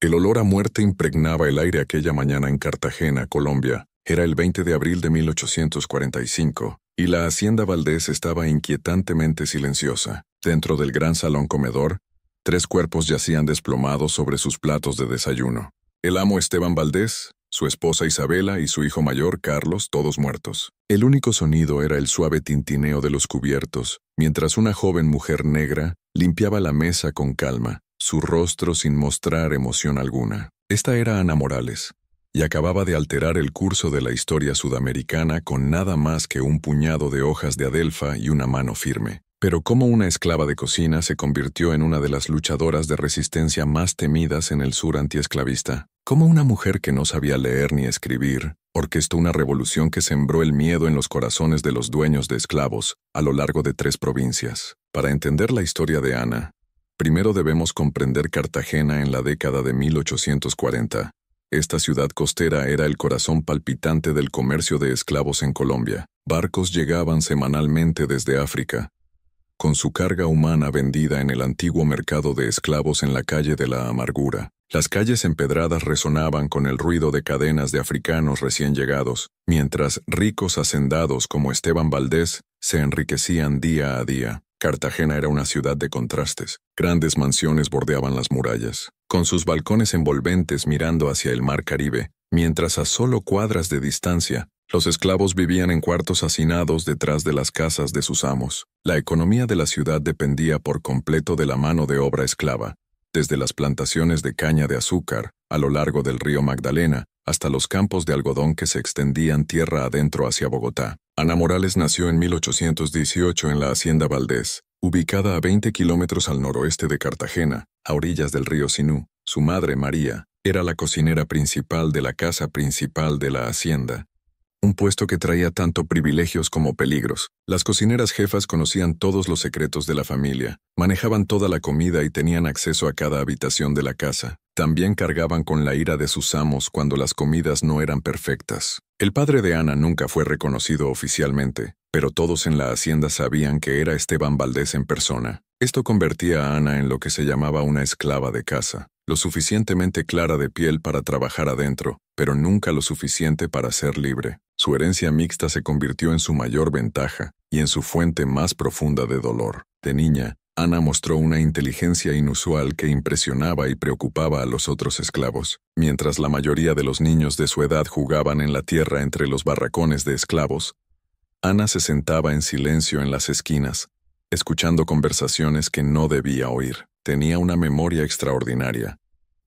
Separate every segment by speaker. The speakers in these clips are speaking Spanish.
Speaker 1: El olor a muerte impregnaba el aire aquella mañana en Cartagena, Colombia. Era el 20 de abril de 1845, y la hacienda Valdés estaba inquietantemente silenciosa. Dentro del gran salón comedor, 3 cuerpos yacían desplomados sobre sus platos de desayuno. El amo Esteban Valdés, su esposa Isabela y su hijo mayor, Carlos, todos muertos. El único sonido era el suave tintineo de los cubiertos, mientras una joven mujer negra limpiaba la mesa con calma, su rostro sin mostrar emoción alguna. Esta era Ana Morales, y acababa de alterar el curso de la historia sudamericana con nada más que un puñado de hojas de adelfa y una mano firme. Pero cómo una esclava de cocina se convirtió en una de las luchadoras de resistencia más temidas en el sur antiesclavista. Cómo una mujer que no sabía leer ni escribir orquestó una revolución que sembró el miedo en los corazones de los dueños de esclavos a lo largo de 3 provincias. Para entender la historia de Ana, primero debemos comprender Cartagena en la década de 1840. Esta ciudad costera era el corazón palpitante del comercio de esclavos en Colombia. Barcos llegaban semanalmente desde África, con su carga humana vendida en el antiguo mercado de esclavos en la calle de la Amargura. Las calles empedradas resonaban con el ruido de cadenas de africanos recién llegados, mientras ricos hacendados como Esteban Valdés se enriquecían día a día. Cartagena era una ciudad de contrastes. Grandes mansiones bordeaban las murallas, con sus balcones envolventes mirando hacia el mar Caribe, mientras a solo cuadras de distancia, los esclavos vivían en cuartos hacinados detrás de las casas de sus amos. La economía de la ciudad dependía por completo de la mano de obra esclava, desde las plantaciones de caña de azúcar a lo largo del río Magdalena hasta los campos de algodón que se extendían tierra adentro hacia Bogotá. Ana Morales nació en 1818 en la hacienda Valdés, ubicada a 20 kilómetros al noroeste de Cartagena, a orillas del río Sinú. Su madre, María, era la cocinera principal de la casa principal de la hacienda, un puesto que traía tanto privilegios como peligros. Las cocineras jefas conocían todos los secretos de la familia, manejaban toda la comida y tenían acceso a cada habitación de la casa. También cargaban con la ira de sus amos cuando las comidas no eran perfectas. El padre de Ana nunca fue reconocido oficialmente, pero todos en la hacienda sabían que era Esteban Valdés en persona. Esto convertía a Ana en lo que se llamaba una esclava de casa, lo suficientemente clara de piel para trabajar adentro, pero nunca lo suficiente para ser libre. Su herencia mixta se convirtió en su mayor ventaja y en su fuente más profunda de dolor. De niña, Ana mostró una inteligencia inusual que impresionaba y preocupaba a los otros esclavos. Mientras la mayoría de los niños de su edad jugaban en la tierra entre los barracones de esclavos, Ana se sentaba en silencio en las esquinas, escuchando conversaciones que no debía oír. Tenía una memoria extraordinaria.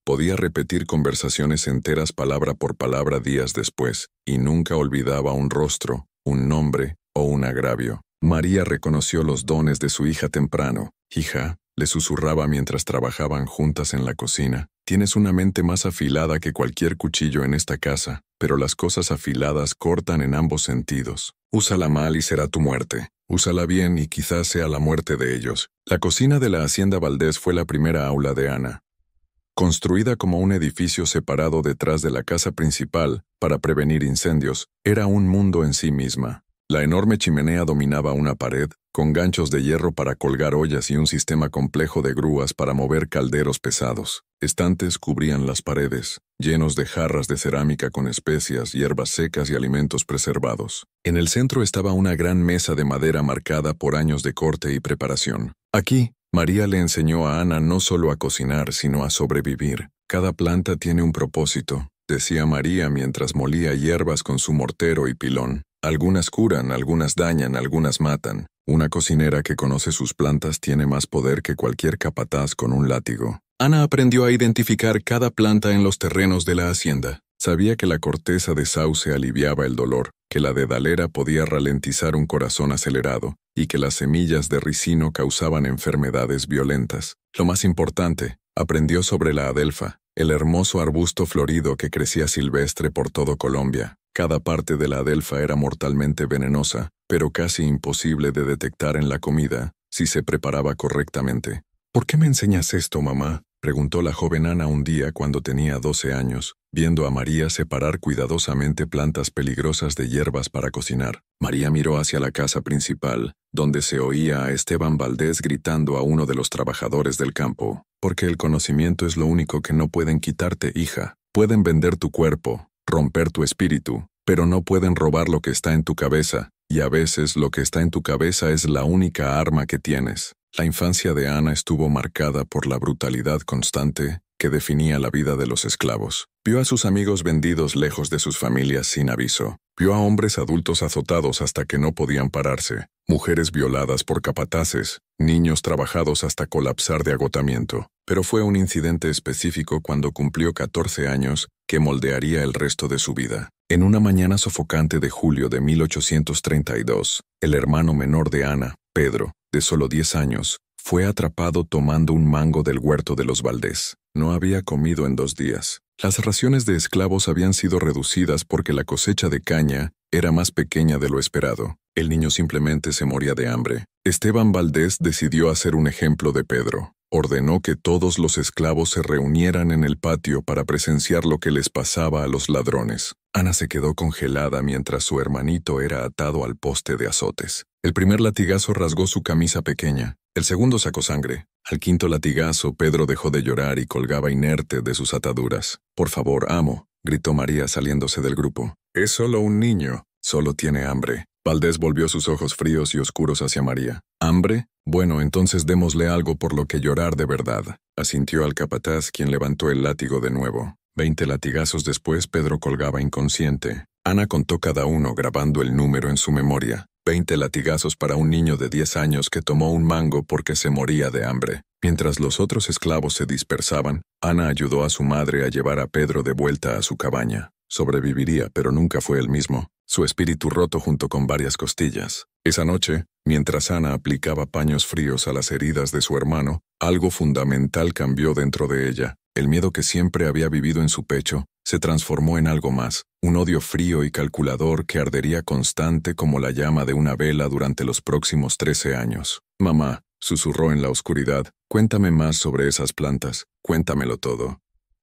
Speaker 1: Podía repetir conversaciones enteras palabra por palabra días después, y nunca olvidaba un rostro, un nombre o un agravio. María reconoció los dones de su hija temprano. «Hija», le susurraba mientras trabajaban juntas en la cocina, «tienes una mente más afilada que cualquier cuchillo en esta casa, pero las cosas afiladas cortan en ambos sentidos. Úsala mal y será tu muerte. Úsala bien y quizás sea la muerte de ellos». La cocina de la hacienda Valdés fue la primera aula de Ana. Construida como un edificio separado detrás de la casa principal para prevenir incendios, era un mundo en sí misma. La enorme chimenea dominaba una pared, con ganchos de hierro para colgar ollas y un sistema complejo de grúas para mover calderos pesados. Estantes cubrían las paredes, llenos de jarras de cerámica con especias, hierbas secas y alimentos preservados. En el centro estaba una gran mesa de madera marcada por años de corte y preparación. Aquí, María le enseñó a Ana no solo a cocinar, sino a sobrevivir. «Cada planta tiene un propósito», decía María mientras molía hierbas con su mortero y pilón. «Algunas curan, algunas dañan, algunas matan. Una cocinera que conoce sus plantas tiene más poder que cualquier capataz con un látigo». Ana aprendió a identificar cada planta en los terrenos de la hacienda. Sabía que la corteza de sauce aliviaba el dolor, que la dedalera podía ralentizar un corazón acelerado, y que las semillas de ricino causaban enfermedades violentas. Lo más importante, aprendió sobre la adelfa, el hermoso arbusto florido que crecía silvestre por todo Colombia. Cada parte de la adelfa era mortalmente venenosa, pero casi imposible de detectar en la comida si se preparaba correctamente. «¿Por qué me enseñas esto, mamá?», preguntó la joven Ana un día cuando tenía 12 años, viendo a María separar cuidadosamente plantas peligrosas de hierbas para cocinar. María miró hacia la casa principal, donde se oía a Esteban Valdés gritando a uno de los trabajadores del campo: «Porque el conocimiento es lo único que no pueden quitarte, hija. Pueden vender tu cuerpo, romper tu espíritu, pero no pueden robar lo que está en tu cabeza, y a veces lo que está en tu cabeza es la única arma que tienes». La infancia de Ana estuvo marcada por la brutalidad constante que definía la vida de los esclavos. Vio a sus amigos vendidos lejos de sus familias sin aviso. Vio a hombres adultos azotados hasta que no podían pararse, mujeres violadas por capataces, niños trabajados hasta colapsar de agotamiento. Pero fue un incidente específico cuando cumplió 14 años que moldearía el resto de su vida. En una mañana sofocante de julio de 1832, el hermano menor de Ana, Pedro, de solo 10 años, fue atrapado tomando un mango del huerto de los Valdés. No había comido en 2 días. Las raciones de esclavos habían sido reducidas porque la cosecha de caña era más pequeña de lo esperado. El niño simplemente se moría de hambre. Esteban Valdés decidió hacer un ejemplo de Pedro. Ordenó que todos los esclavos se reunieran en el patio para presenciar lo que les pasaba a los ladrones. Ana se quedó congelada mientras su hermanito era atado al poste de azotes. El primer latigazo rasgó su camisa pequeña. El segundo sacó sangre. Al quinto latigazo, Pedro dejó de llorar y colgaba inerte de sus ataduras. «Por favor, amo», gritó María saliéndose del grupo. «Es solo un niño. Solo tiene hambre». Valdés volvió sus ojos fríos y oscuros hacia María. «¿Hambre? Bueno, entonces démosle algo por lo que llorar de verdad», asintió al capataz, quien levantó el látigo de nuevo. 20 latigazos después, Pedro colgaba inconsciente. Ana contó cada uno, grabando el número en su memoria. 20 latigazos para un niño de 10 años que tomó un mango porque se moría de hambre. Mientras los otros esclavos se dispersaban, Ana ayudó a su madre a llevar a Pedro de vuelta a su cabaña. Sobreviviría, pero nunca fue el mismo. Su espíritu roto junto con varias costillas. Esa noche, mientras Ana aplicaba paños fríos a las heridas de su hermano, algo fundamental cambió dentro de ella. El miedo que siempre había vivido en su pecho se transformó en algo más, un odio frío y calculador que ardería constante como la llama de una vela durante los próximos 13 años. «Mamá», susurró en la oscuridad, «cuéntame más sobre esas plantas, cuéntamelo todo».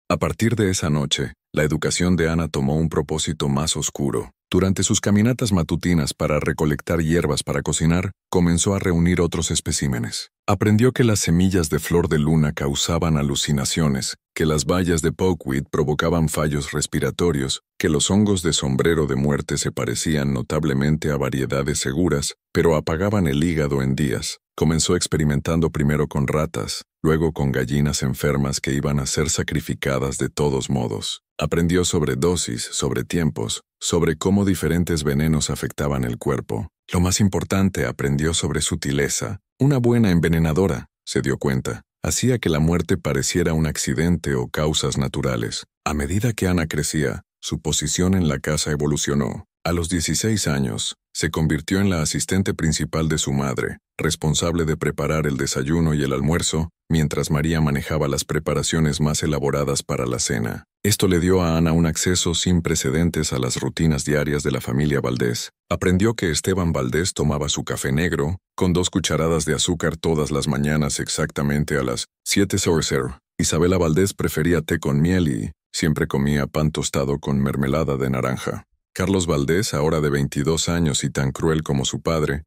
Speaker 1: A partir de esa noche, la educación de Ana tomó un propósito más oscuro. Durante sus caminatas matutinas para recolectar hierbas para cocinar, comenzó a reunir otros especímenes. Aprendió que las semillas de flor de luna causaban alucinaciones, que las bayas de pokeweed provocaban fallos respiratorios, que los hongos de sombrero de muerte se parecían notablemente a variedades seguras, pero apagaban el hígado en días. Comenzó experimentando primero con ratas, luego con gallinas enfermas que iban a ser sacrificadas de todos modos. Aprendió sobre dosis, sobre tiempos, sobre cómo diferentes venenos afectaban el cuerpo. Lo más importante, aprendió sobre sutileza. Una buena envenenadora, se dio cuenta, hacía que la muerte pareciera un accidente o causas naturales. A medida que Ana crecía, su posición en la casa evolucionó. A los 16 años, se convirtió en la asistente principal de su madre, responsable de preparar el desayuno y el almuerzo, mientras María manejaba las preparaciones más elaboradas para la cena. Esto le dio a Ana un acceso sin precedentes a las rutinas diarias de la familia Valdés. Aprendió que Esteban Valdés tomaba su café negro, con 2 cucharadas de azúcar todas las mañanas exactamente a las 7:00. Isabela Valdés prefería té con miel y siempre comía pan tostado con mermelada de naranja. Carlos Valdés, ahora de 22 años y tan cruel como su padre,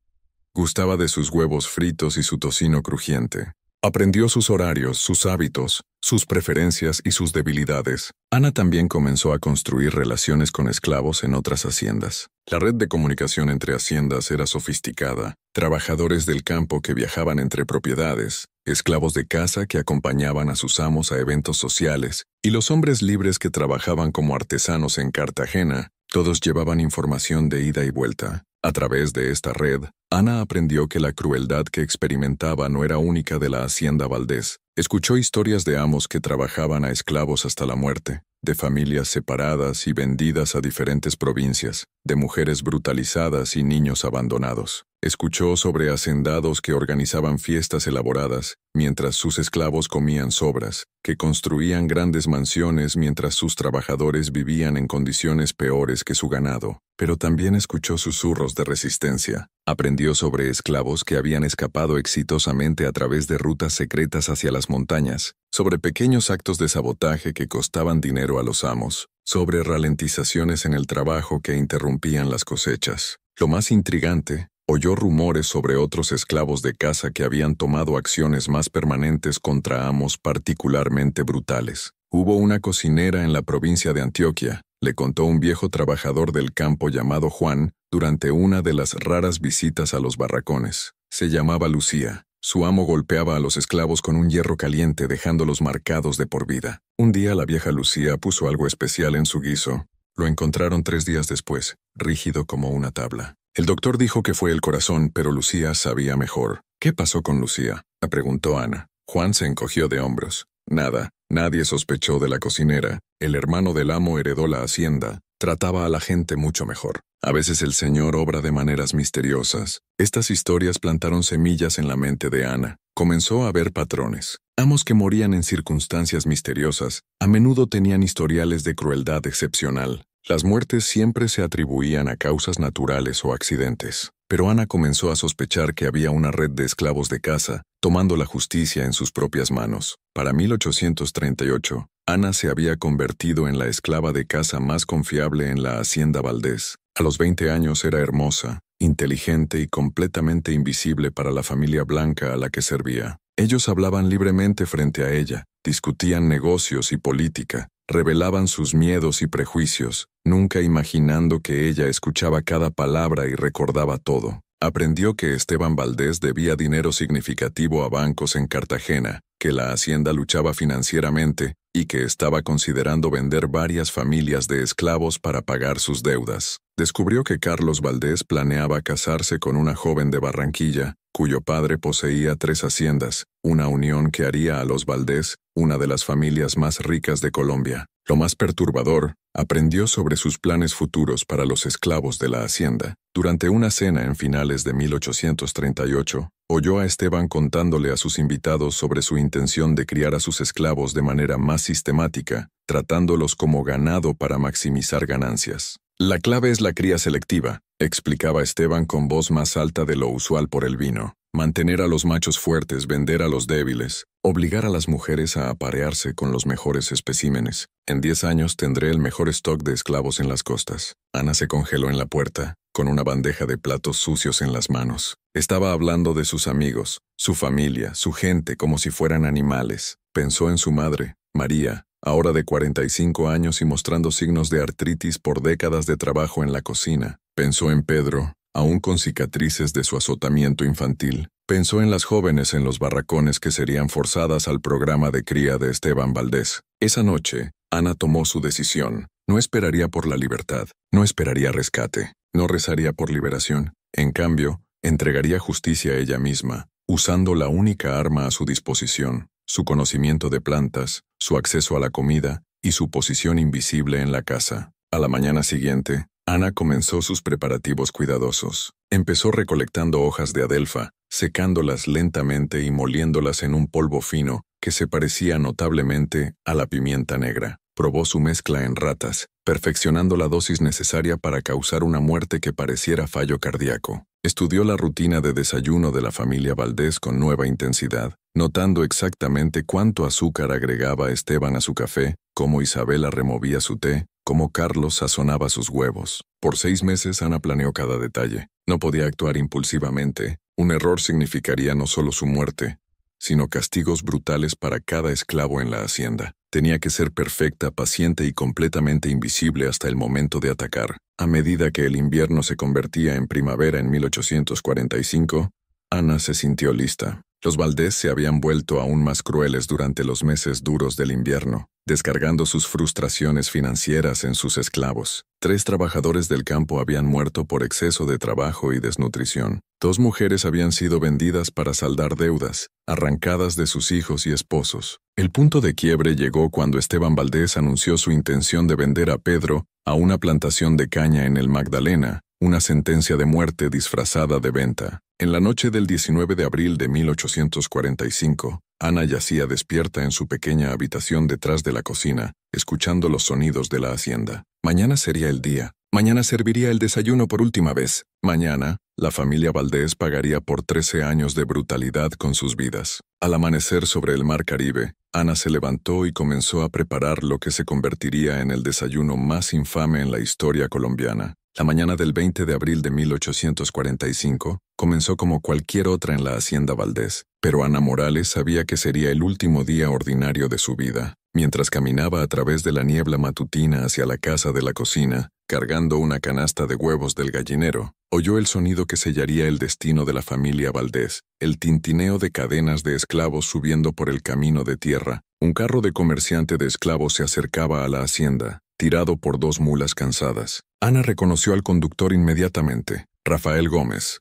Speaker 1: gustaba de sus huevos fritos y su tocino crujiente. Aprendió sus horarios, sus hábitos, sus preferencias y sus debilidades. Ana también comenzó a construir relaciones con esclavos en otras haciendas. La red de comunicación entre haciendas era sofisticada. Trabajadores del campo que viajaban entre propiedades, esclavos de casa que acompañaban a sus amos a eventos sociales, y los hombres libres que trabajaban como artesanos en Cartagena, todos llevaban información de ida y vuelta. A través de esta red, Ana aprendió que la crueldad que experimentaba no era única de la hacienda Valdés. Escuchó historias de amos que trabajaban a esclavos hasta la muerte, de familias separadas y vendidas a diferentes provincias, de mujeres brutalizadas y niños abandonados. Escuchó sobre hacendados que organizaban fiestas elaboradas mientras sus esclavos comían sobras, que construían grandes mansiones mientras sus trabajadores vivían en condiciones peores que su ganado. pero también escuchó susurros de resistencia. Aprendió sobre esclavos que habían escapado exitosamente a través de rutas secretas hacia las montañas, sobre pequeños actos de sabotaje que costaban dinero a los amos, sobre ralentizaciones en el trabajo que interrumpían las cosechas. Lo más intrigante, oyó rumores sobre otros esclavos de casa que habían tomado acciones más permanentes contra amos particularmente brutales. Hubo una cocinera en la provincia de Antioquia, le contó un viejo trabajador del campo llamado Juan, durante una de las raras visitas a los barracones. Se llamaba Lucía. Su amo golpeaba a los esclavos con un hierro caliente dejándolos marcados de por vida. Un día la vieja Lucía puso algo especial en su guiso. Lo encontraron 3 días después, rígido como una tabla. El doctor dijo que fue el corazón, pero Lucía sabía mejor. ¿Qué pasó con Lucía?, la preguntó Ana. Juan se encogió de hombros. Nada, nadie sospechó de la cocinera. El hermano del amo heredó la hacienda. Trataba a la gente mucho mejor. A veces el Señor obra de maneras misteriosas. Estas historias plantaron semillas en la mente de Ana. Comenzó a ver patrones. Amos que morían en circunstancias misteriosas, a menudo tenían historiales de crueldad excepcional. Las muertes siempre se atribuían a causas naturales o accidentes. Pero Ana comenzó a sospechar que había una red de esclavos de casa, tomando la justicia en sus propias manos. Para 1838, Ana se había convertido en la esclava de casa más confiable en la hacienda Valdés. A los 20 años era hermosa, inteligente y completamente invisible para la familia blanca a la que servía. Ellos hablaban libremente frente a ella, discutían negocios y política, revelaban sus miedos y prejuicios, nunca imaginando que ella escuchaba cada palabra y recordaba todo. Aprendió que Esteban Valdés debía dinero significativo a bancos en Cartagena, que la hacienda luchaba financieramente y que estaba considerando vender varias familias de esclavos para pagar sus deudas. Descubrió que Carlos Valdés planeaba casarse con una joven de Barranquilla, cuyo padre poseía 3 haciendas, una unión que haría a los Valdés una de las familias más ricas de Colombia. Lo más perturbador, aprendió sobre sus planes futuros para los esclavos de la hacienda. Durante una cena en finales de 1838, oyó a Esteban contándole a sus invitados sobre su intención de criar a sus esclavos de manera más sistemática, tratándolos como ganado para maximizar ganancias. La clave es la cría selectiva, explicaba Esteban con voz más alta de lo usual por el vino. Mantener a los machos fuertes, vender a los débiles, obligar a las mujeres a aparearse con los mejores especímenes. En 10 años tendré el mejor stock de esclavos en las costas. Ana se congeló en la puerta, con una bandeja de platos sucios en las manos. Estaba hablando de sus amigos, su familia, su gente como si fueran animales. Pensó en su madre, María, ahora de 45 años y mostrando signos de artritis por décadas de trabajo en la cocina. Pensó en Pedro, aún con cicatrices de su azotamiento infantil. Pensó en las jóvenes en los barracones que serían forzadas al programa de cría de Esteban Valdés. Esa noche, Ana tomó su decisión. No esperaría por la libertad, no esperaría rescate, no rezaría por liberación. En cambio, entregaría justicia a ella misma, usando la única arma a su disposición, su conocimiento de plantas, su acceso a la comida y su posición invisible en la casa. A la mañana siguiente, Ana comenzó sus preparativos cuidadosos. Empezó recolectando hojas de adelfa, secándolas lentamente y moliéndolas en un polvo fino que se parecía notablemente a la pimienta negra. Probó su mezcla en ratas, perfeccionando la dosis necesaria para causar una muerte que pareciera fallo cardíaco. Estudió la rutina de desayuno de la familia Valdés con nueva intensidad, notando exactamente cuánto azúcar agregaba Esteban a su café, cómo Isabela removía su té, cómo Carlos sazonaba sus huevos. Por 6 meses Ana planeó cada detalle. No podía actuar impulsivamente. Un error significaría no solo su muerte, sino castigos brutales para cada esclavo en la hacienda. Tenía que ser perfecta, paciente y completamente invisible hasta el momento de atacar. A medida que el invierno se convertía en primavera en 1845, Ana se sintió lista. Los Valdés se habían vuelto aún más crueles durante los meses duros del invierno, descargando sus frustraciones financieras en sus esclavos. 3 trabajadores del campo habían muerto por exceso de trabajo y desnutrición. 2 mujeres habían sido vendidas para saldar deudas, arrancadas de sus hijos y esposos. El punto de quiebre llegó cuando Esteban Valdés anunció su intención de vender a Pedro a una plantación de caña en el Magdalena, una sentencia de muerte disfrazada de venta. En la noche del 19 de abril de 1845, Ana yacía despierta en su pequeña habitación detrás de la cocina, escuchando los sonidos de la hacienda. Mañana sería el día, Mañana serviría el desayuno por última vez. Mañana, la familia Valdés pagaría por 13 años de brutalidad con sus vidas. Al amanecer sobre el mar Caribe, Ana se levantó y comenzó a preparar lo que se convertiría en el desayuno más infame en la historia colombiana. La mañana del 20 de abril de 1845 comenzó como cualquier otra en la hacienda Valdés, pero Ana Morales sabía que sería el último día ordinario de su vida. Mientras caminaba a través de la niebla matutina hacia la casa de la cocina, cargando una canasta de huevos del gallinero, oyó el sonido que sellaría el destino de la familia Valdés, el tintineo de cadenas de esclavos subiendo por el camino de tierra. Un carro de comerciante de esclavos se acercaba a la hacienda, tirado por 2 mulas cansadas. Ana reconoció al conductor inmediatamente, Rafael Gómez,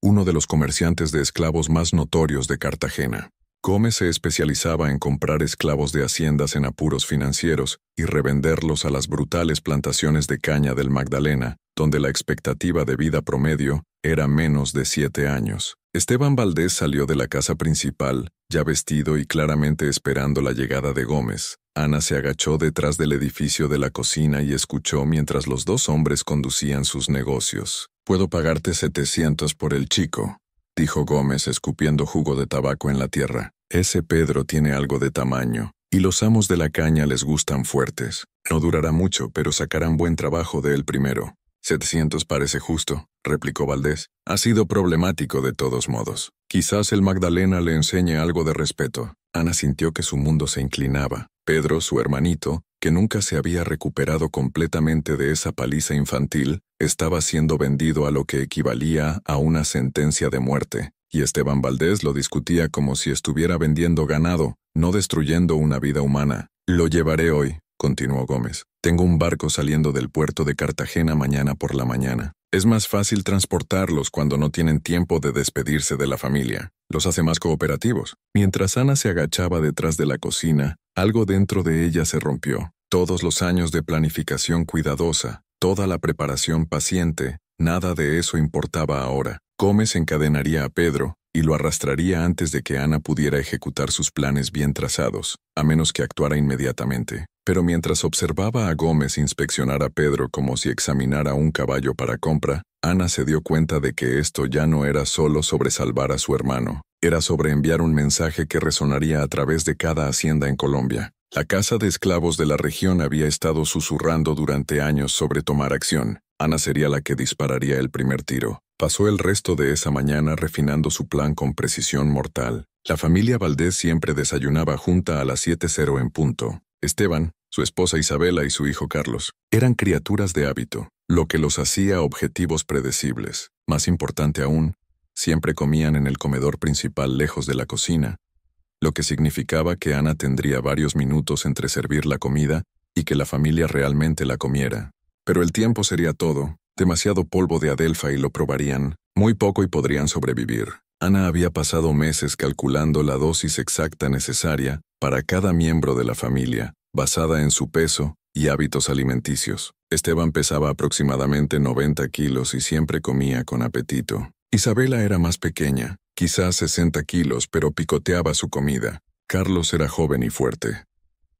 Speaker 1: uno de los comerciantes de esclavos más notorios de Cartagena. Gómez se especializaba en comprar esclavos de haciendas en apuros financieros y revenderlos a las brutales plantaciones de caña del Magdalena, donde la expectativa de vida promedio era menos de 7 años. Esteban Valdés salió de la casa principal, ya vestido y claramente esperando la llegada de Gómez. Ana se agachó detrás del edificio de la cocina y escuchó mientras los 2 hombres conducían sus negocios. «Puedo pagarte 700 por el chico», dijo Gómez escupiendo jugo de tabaco en la tierra. «Ese Pedro tiene algo de tamaño, y los amos de la caña les gustan fuertes. No durará mucho, pero sacarán buen trabajo de él primero». «700 parece justo», replicó Valdés. «Ha sido problemático de todos modos. Quizás el Magdalena le enseñe algo de respeto». Ana sintió que su mundo se inclinaba. Pedro, su hermanito, que nunca se había recuperado completamente de esa paliza infantil, estaba siendo vendido a lo que equivalía a una sentencia de muerte, y Esteban Valdés lo discutía como si estuviera vendiendo ganado, no destruyendo una vida humana. «Lo llevaré hoy», continuó Gómez. «Tengo un barco saliendo del puerto de Cartagena mañana por la mañana. Es más fácil transportarlos cuando no tienen tiempo de despedirse de la familia. Los hace más cooperativos». Mientras Ana se agachaba detrás de la cocina, algo dentro de ella se rompió. Todos los años de planificación cuidadosa, toda la preparación paciente, nada de eso importaba ahora. Gómez encadenaría a Pedro y lo arrastraría antes de que Ana pudiera ejecutar sus planes bien trazados, a menos que actuara inmediatamente. Pero mientras observaba a Gómez inspeccionar a Pedro como si examinara un caballo para compra, Ana se dio cuenta de que esto ya no era solo sobre salvar a su hermano, era sobre enviar un mensaje que resonaría a través de cada hacienda en Colombia. La casa de esclavos de la región había estado susurrando durante años sobre tomar acción. Ana sería la que dispararía el primer tiro. Pasó el resto de esa mañana refinando su plan con precisión mortal. La familia Valdés siempre desayunaba junta a las 7:00 en punto. Esteban, su esposa Isabela y su hijo Carlos eran criaturas de hábito, lo que los hacía objetivos predecibles. Más importante aún, siempre comían en el comedor principal lejos de la cocina, lo que significaba que Ana tendría varios minutos entre servir la comida y que la familia realmente la comiera. Pero el tiempo sería todo. Demasiado polvo de adelfa y lo probarían. Muy poco y podrían sobrevivir. Ana había pasado meses calculando la dosis exacta necesaria para cada miembro de la familia, basada en su peso y hábitos alimenticios. Esteban pesaba aproximadamente 90 kilos y siempre comía con apetito. Isabela era más pequeña, quizás 60 kilos, pero picoteaba su comida. Carlos era joven y fuerte,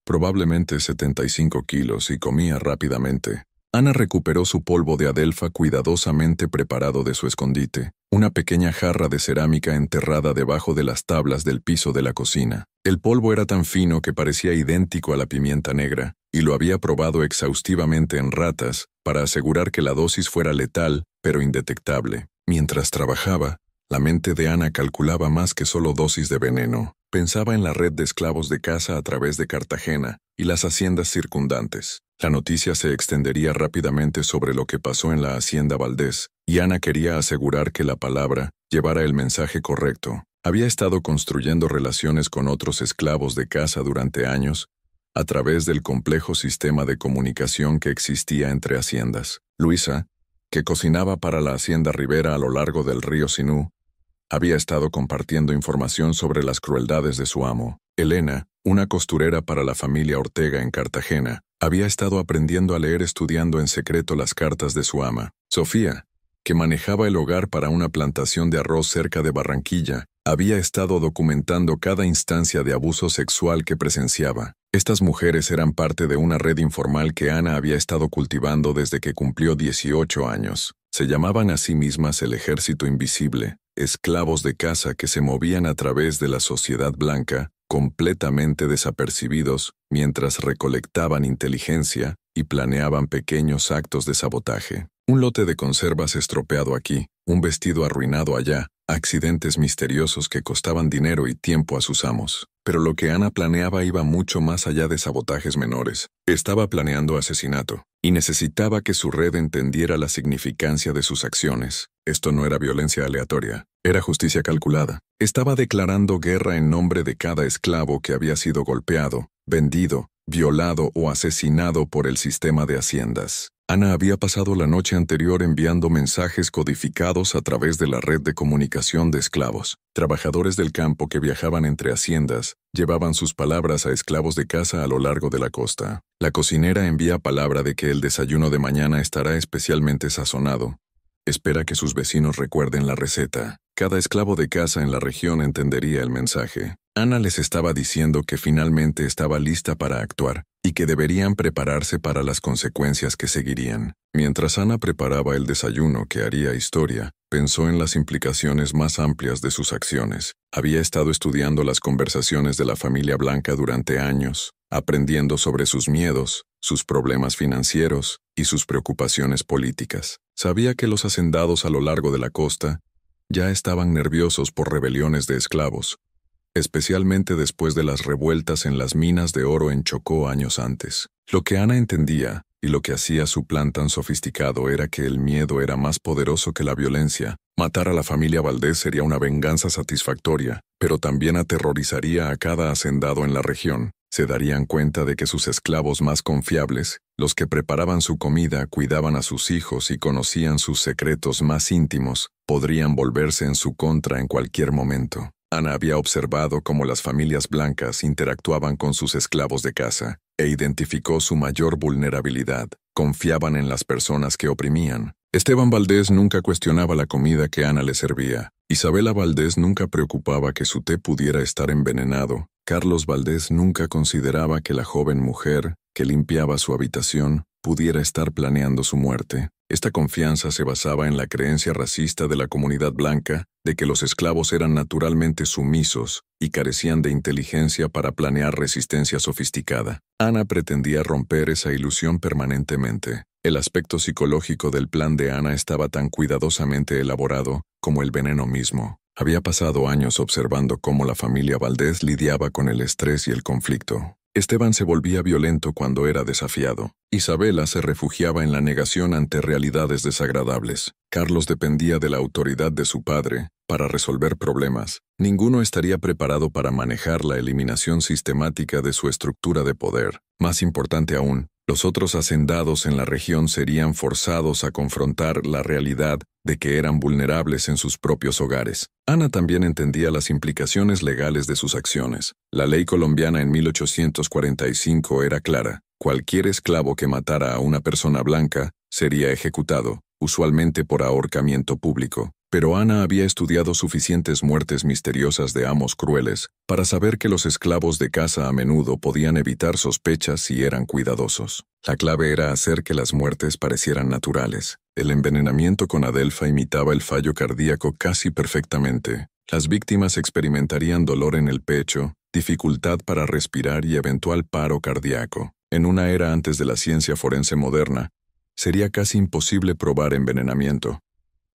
Speaker 1: probablemente 75 kilos y comía rápidamente. Ana recuperó su polvo de adelfa cuidadosamente preparado de su escondite, una pequeña jarra de cerámica enterrada debajo de las tablas del piso de la cocina. El polvo era tan fino que parecía idéntico a la pimienta negra, y lo había probado exhaustivamente en ratas para asegurar que la dosis fuera letal, pero indetectable. Mientras trabajaba, la mente de Ana calculaba más que solo dosis de veneno. Pensaba en la red de esclavos de caza a través de Cartagena y las haciendas circundantes. La noticia se extendería rápidamente sobre lo que pasó en la hacienda Valdés, y Ana quería asegurar que la palabra llevara el mensaje correcto. Había estado construyendo relaciones con otros esclavos de caza durante años, a través del complejo sistema de comunicación que existía entre haciendas. Luisa, que cocinaba para la hacienda Rivera a lo largo del río Sinú, había estado compartiendo información sobre las crueldades de su amo. Elena, una costurera para la familia Ortega en Cartagena, había estado aprendiendo a leer estudiando en secreto las cartas de su ama. Sofía, que manejaba el hogar para una plantación de arroz cerca de Barranquilla, había estado documentando cada instancia de abuso sexual que presenciaba. Estas mujeres eran parte de una red informal que Ana había estado cultivando desde que cumplió 18 años. Se llamaban a sí mismas el Ejército Invisible, esclavos de casa que se movían a través de la sociedad blanca, completamente desapercibidos, mientras recolectaban inteligencia y planeaban pequeños actos de sabotaje. Un lote de conservas estropeado aquí, un vestido arruinado allá, accidentes misteriosos que costaban dinero y tiempo a sus amos. Pero lo que Ana planeaba iba mucho más allá de sabotajes menores. Estaba planeando asesinato, y necesitaba que su red entendiera la significancia de sus acciones. Esto no era violencia aleatoria, era justicia calculada. Estaba declarando guerra en nombre de cada esclavo que había sido golpeado, vendido, violado o asesinado por el sistema de haciendas. Ana había pasado la noche anterior enviando mensajes codificados a través de la red de comunicación de esclavos. Trabajadores del campo que viajaban entre haciendas llevaban sus palabras a esclavos de casa a lo largo de la costa. La cocinera envía palabra de que el desayuno de mañana estará especialmente sazonado. Espera que sus vecinos recuerden la receta. Cada esclavo de casa en la región entendería el mensaje. Ana les estaba diciendo que finalmente estaba lista para actuar y que deberían prepararse para las consecuencias que seguirían. Mientras Ana preparaba el desayuno que haría historia, pensó en las implicaciones más amplias de sus acciones. Había estado estudiando las conversaciones de la familia blanca durante años, aprendiendo sobre sus miedos, sus problemas financieros y sus preocupaciones políticas. Sabía que los hacendados a lo largo de la costa ya estaban nerviosos por rebeliones de esclavos, especialmente después de las revueltas en las minas de oro en Chocó años antes. Lo que Ana entendía, y lo que hacía su plan tan sofisticado, era que el miedo era más poderoso que la violencia. Matar a la familia Valdés sería una venganza satisfactoria, pero también aterrorizaría a cada hacendado en la región. Se darían cuenta de que sus esclavos más confiables, los que preparaban su comida, cuidaban a sus hijos y conocían sus secretos más íntimos, podrían volverse en su contra en cualquier momento. Ana había observado cómo las familias blancas interactuaban con sus esclavos de casa, e identificó su mayor vulnerabilidad. Confiaban en las personas que oprimían. Esteban Valdés nunca cuestionaba la comida que Ana le servía. Isabela Valdés nunca preocupaba que su té pudiera estar envenenado. Carlos Valdés nunca consideraba que la joven mujer que limpiaba su habitación pudiera estar planeando su muerte. Esta confianza se basaba en la creencia racista de la comunidad blanca de que los esclavos eran naturalmente sumisos y carecían de inteligencia para planear resistencia sofisticada. Ana pretendía romper esa ilusión permanentemente. El aspecto psicológico del plan de Ana estaba tan cuidadosamente elaborado como el veneno mismo. Había pasado años observando cómo la familia Valdés lidiaba con el estrés y el conflicto. Esteban se volvía violento cuando era desafiado. Isabela se refugiaba en la negación ante realidades desagradables. Carlos dependía de la autoridad de su padre para resolver problemas. Ninguno estaría preparado para manejar la eliminación sistemática de su estructura de poder. Más importante aún, los otros hacendados en la región serían forzados a confrontar la realidad de que eran vulnerables en sus propios hogares. Ana también entendía las implicaciones legales de sus acciones. La ley colombiana en 1845 era clara. Cualquier esclavo que matara a una persona blanca sería ejecutado, usualmente por ahorcamiento público. Pero Ana había estudiado suficientes muertes misteriosas de amos crueles para saber que los esclavos de casa a menudo podían evitar sospechas si eran cuidadosos. La clave era hacer que las muertes parecieran naturales. El envenenamiento con adelfa imitaba el fallo cardíaco casi perfectamente. Las víctimas experimentarían dolor en el pecho, dificultad para respirar y eventual paro cardíaco. En una era antes de la ciencia forense moderna, sería casi imposible probar envenenamiento,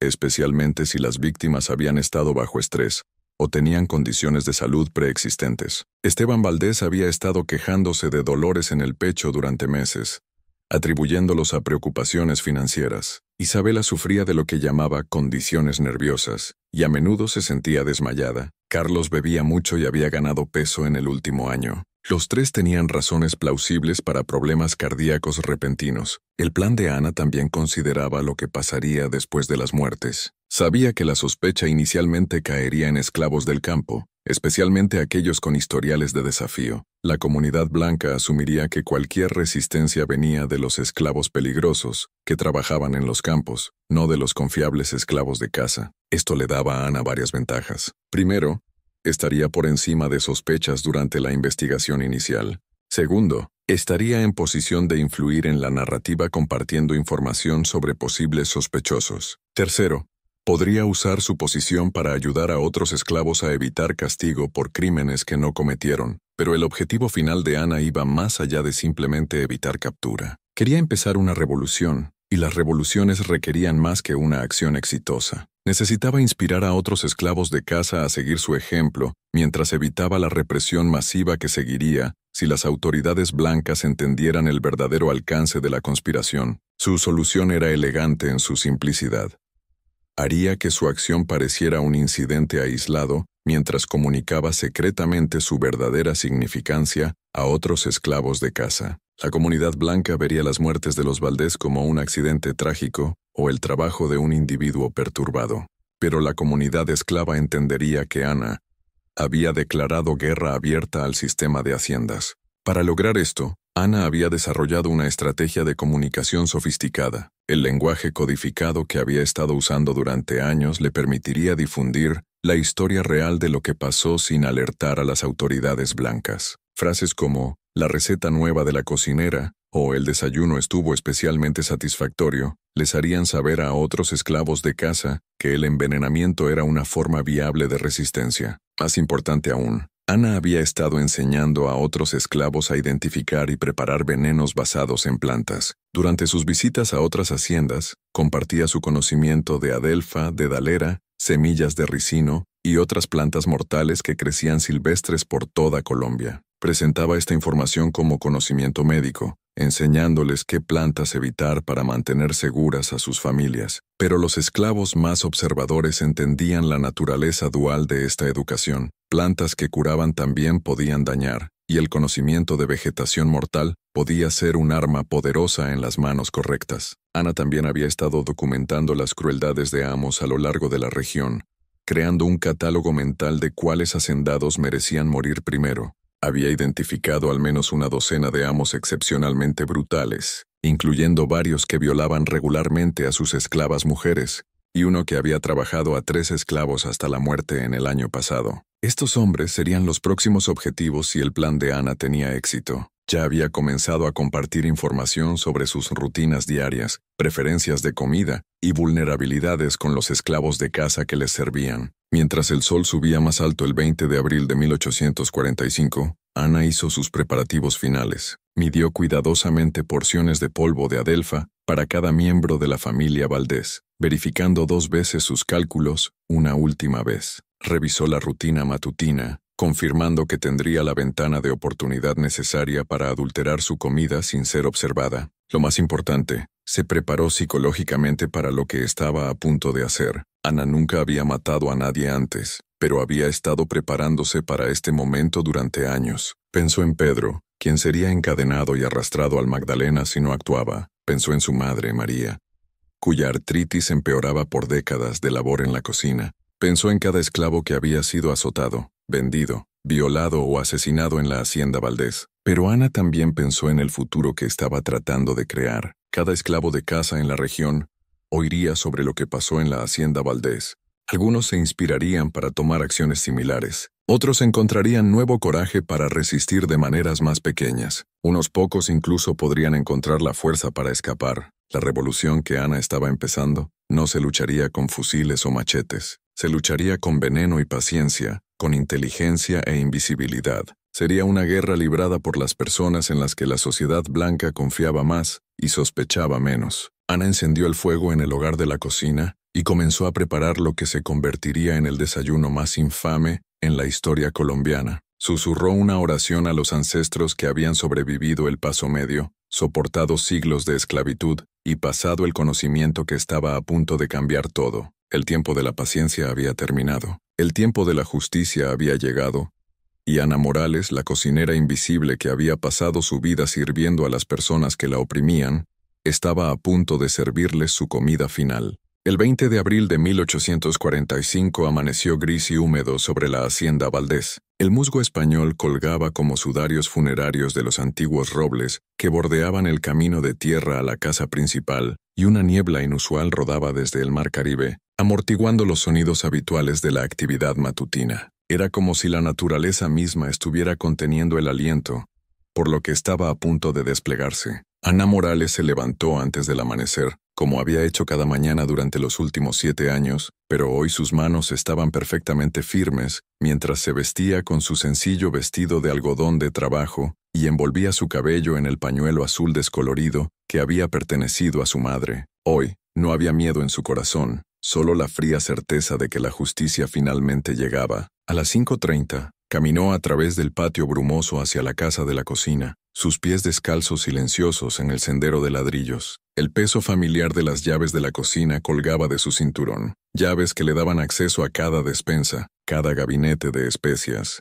Speaker 1: especialmente si las víctimas habían estado bajo estrés o tenían condiciones de salud preexistentes. Esteban Valdés había estado quejándose de dolores en el pecho durante meses, atribuyéndolos a preocupaciones financieras. Isabela sufría de lo que llamaba condiciones nerviosas y a menudo se sentía desmayada. Carlos bebía mucho y había ganado peso en el último año. Los tres tenían razones plausibles para problemas cardíacos repentinos. El plan de Ana también consideraba lo que pasaría después de las muertes. Sabía que la sospecha inicialmente caería en esclavos del campo, especialmente aquellos con historiales de desafío. La comunidad blanca asumiría que cualquier resistencia venía de los esclavos peligrosos que trabajaban en los campos, no de los confiables esclavos de casa. Esto le daba a Ana varias ventajas. Primero, estaría por encima de sospechas durante la investigación inicial. Segundo, estaría en posición de influir en la narrativa compartiendo información sobre posibles sospechosos. Tercero, podría usar su posición para ayudar a otros esclavos a evitar castigo por crímenes que no cometieron, pero el objetivo final de Ana iba más allá de simplemente evitar captura. Quería empezar una revolución, y las revoluciones requerían más que una acción exitosa. Necesitaba inspirar a otros esclavos de casa a seguir su ejemplo, mientras evitaba la represión masiva que seguiría si las autoridades blancas entendieran el verdadero alcance de la conspiración. Su solución era elegante en su simplicidad. Haría que su acción pareciera un incidente aislado, mientras comunicaba secretamente su verdadera significancia a otros esclavos de casa. La comunidad blanca vería las muertes de los Valdés como un accidente trágico o el trabajo de un individuo perturbado. Pero la comunidad esclava entendería que Ana había declarado guerra abierta al sistema de haciendas. Para lograr esto, Ana había desarrollado una estrategia de comunicación sofisticada. El lenguaje codificado que había estado usando durante años le permitiría difundir la historia real de lo que pasó sin alertar a las autoridades blancas. Frases como «la receta nueva de la cocinera» o «el desayuno estuvo especialmente satisfactorio» les harían saber a otros esclavos de casa que el envenenamiento era una forma viable de resistencia. Más importante aún, Ana había estado enseñando a otros esclavos a identificar y preparar venenos basados en plantas. Durante sus visitas a otras haciendas, compartía su conocimiento de adelfa, dedalera, semillas de ricino y otras plantas mortales que crecían silvestres por toda Colombia. Presentaba esta información como conocimiento médico, enseñándoles qué plantas evitar para mantener seguras a sus familias. Pero los esclavos más observadores entendían la naturaleza dual de esta educación. Plantas que curaban también podían dañar, y el conocimiento de vegetación mortal podía ser un arma poderosa en las manos correctas. Ana también había estado documentando las crueldades de amos a lo largo de la región, creando un catálogo mental de cuáles hacendados merecían morir primero. Había identificado al menos una docena de amos excepcionalmente brutales, incluyendo varios que violaban regularmente a sus esclavas mujeres, y uno que había trabajado a 3 esclavos hasta la muerte en el año pasado. Estos hombres serían los próximos objetivos si el plan de Ana tenía éxito. Ya había comenzado a compartir información sobre sus rutinas diarias, preferencias de comida y vulnerabilidades con los esclavos de casa que les servían. Mientras el sol subía más alto el 20 de abril de 1845, Ana hizo sus preparativos finales. Midió cuidadosamente porciones de polvo de adelfa para cada miembro de la familia Valdés, verificando 2 veces sus cálculos, una última vez. Revisó la rutina matutina, confirmando que tendría la ventana de oportunidad necesaria para adulterar su comida sin ser observada. Lo más importante, se preparó psicológicamente para lo que estaba a punto de hacer. Ana nunca había matado a nadie antes, pero había estado preparándose para este momento durante años. Pensó en Pedro, quien sería encadenado y arrastrado al Magdalena si no actuaba. Pensó en su madre, María, cuya artritis empeoraba por décadas de labor en la cocina. Pensó en cada esclavo que había sido azotado, vendido, violado o asesinado en la hacienda Valdés. Pero Ana también pensó en el futuro que estaba tratando de crear. Cada esclavo de casa en la región oiría sobre lo que pasó en la hacienda Valdés. Algunos se inspirarían para tomar acciones similares. Otros encontrarían nuevo coraje para resistir de maneras más pequeñas. Unos pocos incluso podrían encontrar la fuerza para escapar. La revolución que Ana estaba empezando no se lucharía con fusiles o machetes. Se lucharía con veneno y paciencia, con inteligencia e invisibilidad. Sería una guerra librada por las personas en las que la sociedad blanca confiaba más y sospechaba menos. Ana encendió el fuego en el hogar de la cocina y comenzó a preparar lo que se convertiría en el desayuno más infame en la historia colombiana. Susurró una oración a los ancestros que habían sobrevivido el Paso Medio, soportado siglos de esclavitud y pasado el conocimiento que estaba a punto de cambiar todo. El tiempo de la paciencia había terminado. El tiempo de la justicia había llegado. Y Ana Morales, la cocinera invisible que había pasado su vida sirviendo a las personas que la oprimían, estaba a punto de servirles su comida final. El 20 de abril de 1845 amaneció gris y húmedo sobre la hacienda Valdés. El musgo español colgaba como sudarios funerarios de los antiguos robles que bordeaban el camino de tierra a la casa principal, y una niebla inusual rodaba desde el mar Caribe, amortiguando los sonidos habituales de la actividad matutina. Era como si la naturaleza misma estuviera conteniendo el aliento por lo que estaba a punto de desplegarse. Ana Morales se levantó antes del amanecer, como había hecho cada mañana durante los últimos 7 años, pero hoy sus manos estaban perfectamente firmes mientras se vestía con su sencillo vestido de algodón de trabajo y envolvía su cabello en el pañuelo azul descolorido que había pertenecido a su madre. Hoy, no había miedo en su corazón, solo la fría certeza de que la justicia finalmente llegaba. A las 5:30, caminó a través del patio brumoso hacia la casa de la cocina, sus pies descalzos silenciosos en el sendero de ladrillos. El peso familiar de las llaves de la cocina colgaba de su cinturón, llaves que le daban acceso a cada despensa, cada gabinete de especias,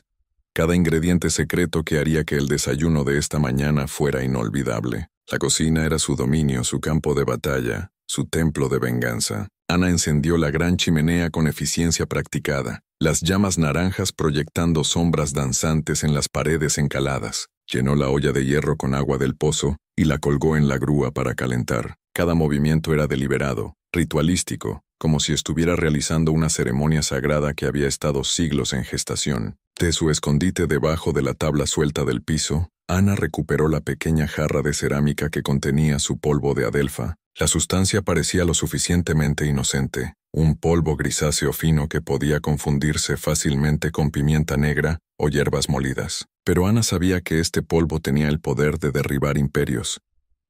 Speaker 1: cada ingrediente secreto que haría que el desayuno de esta mañana fuera inolvidable. La cocina era su dominio, su campo de batalla, su templo de venganza. Ana encendió la gran chimenea con eficiencia practicada, las llamas naranjas proyectando sombras danzantes en las paredes encaladas. Llenó la olla de hierro con agua del pozo y la colgó en la grúa para calentar. Cada movimiento era deliberado, ritualístico, como si estuviera realizando una ceremonia sagrada que había estado siglos en gestación. De su escondite debajo de la tabla suelta del piso, Ana recuperó la pequeña jarra de cerámica que contenía su polvo de adelfa. La sustancia parecía lo suficientemente inocente, un polvo grisáceo fino que podía confundirse fácilmente con pimienta negra o hierbas molidas. Pero Ana sabía que este polvo tenía el poder de derribar imperios,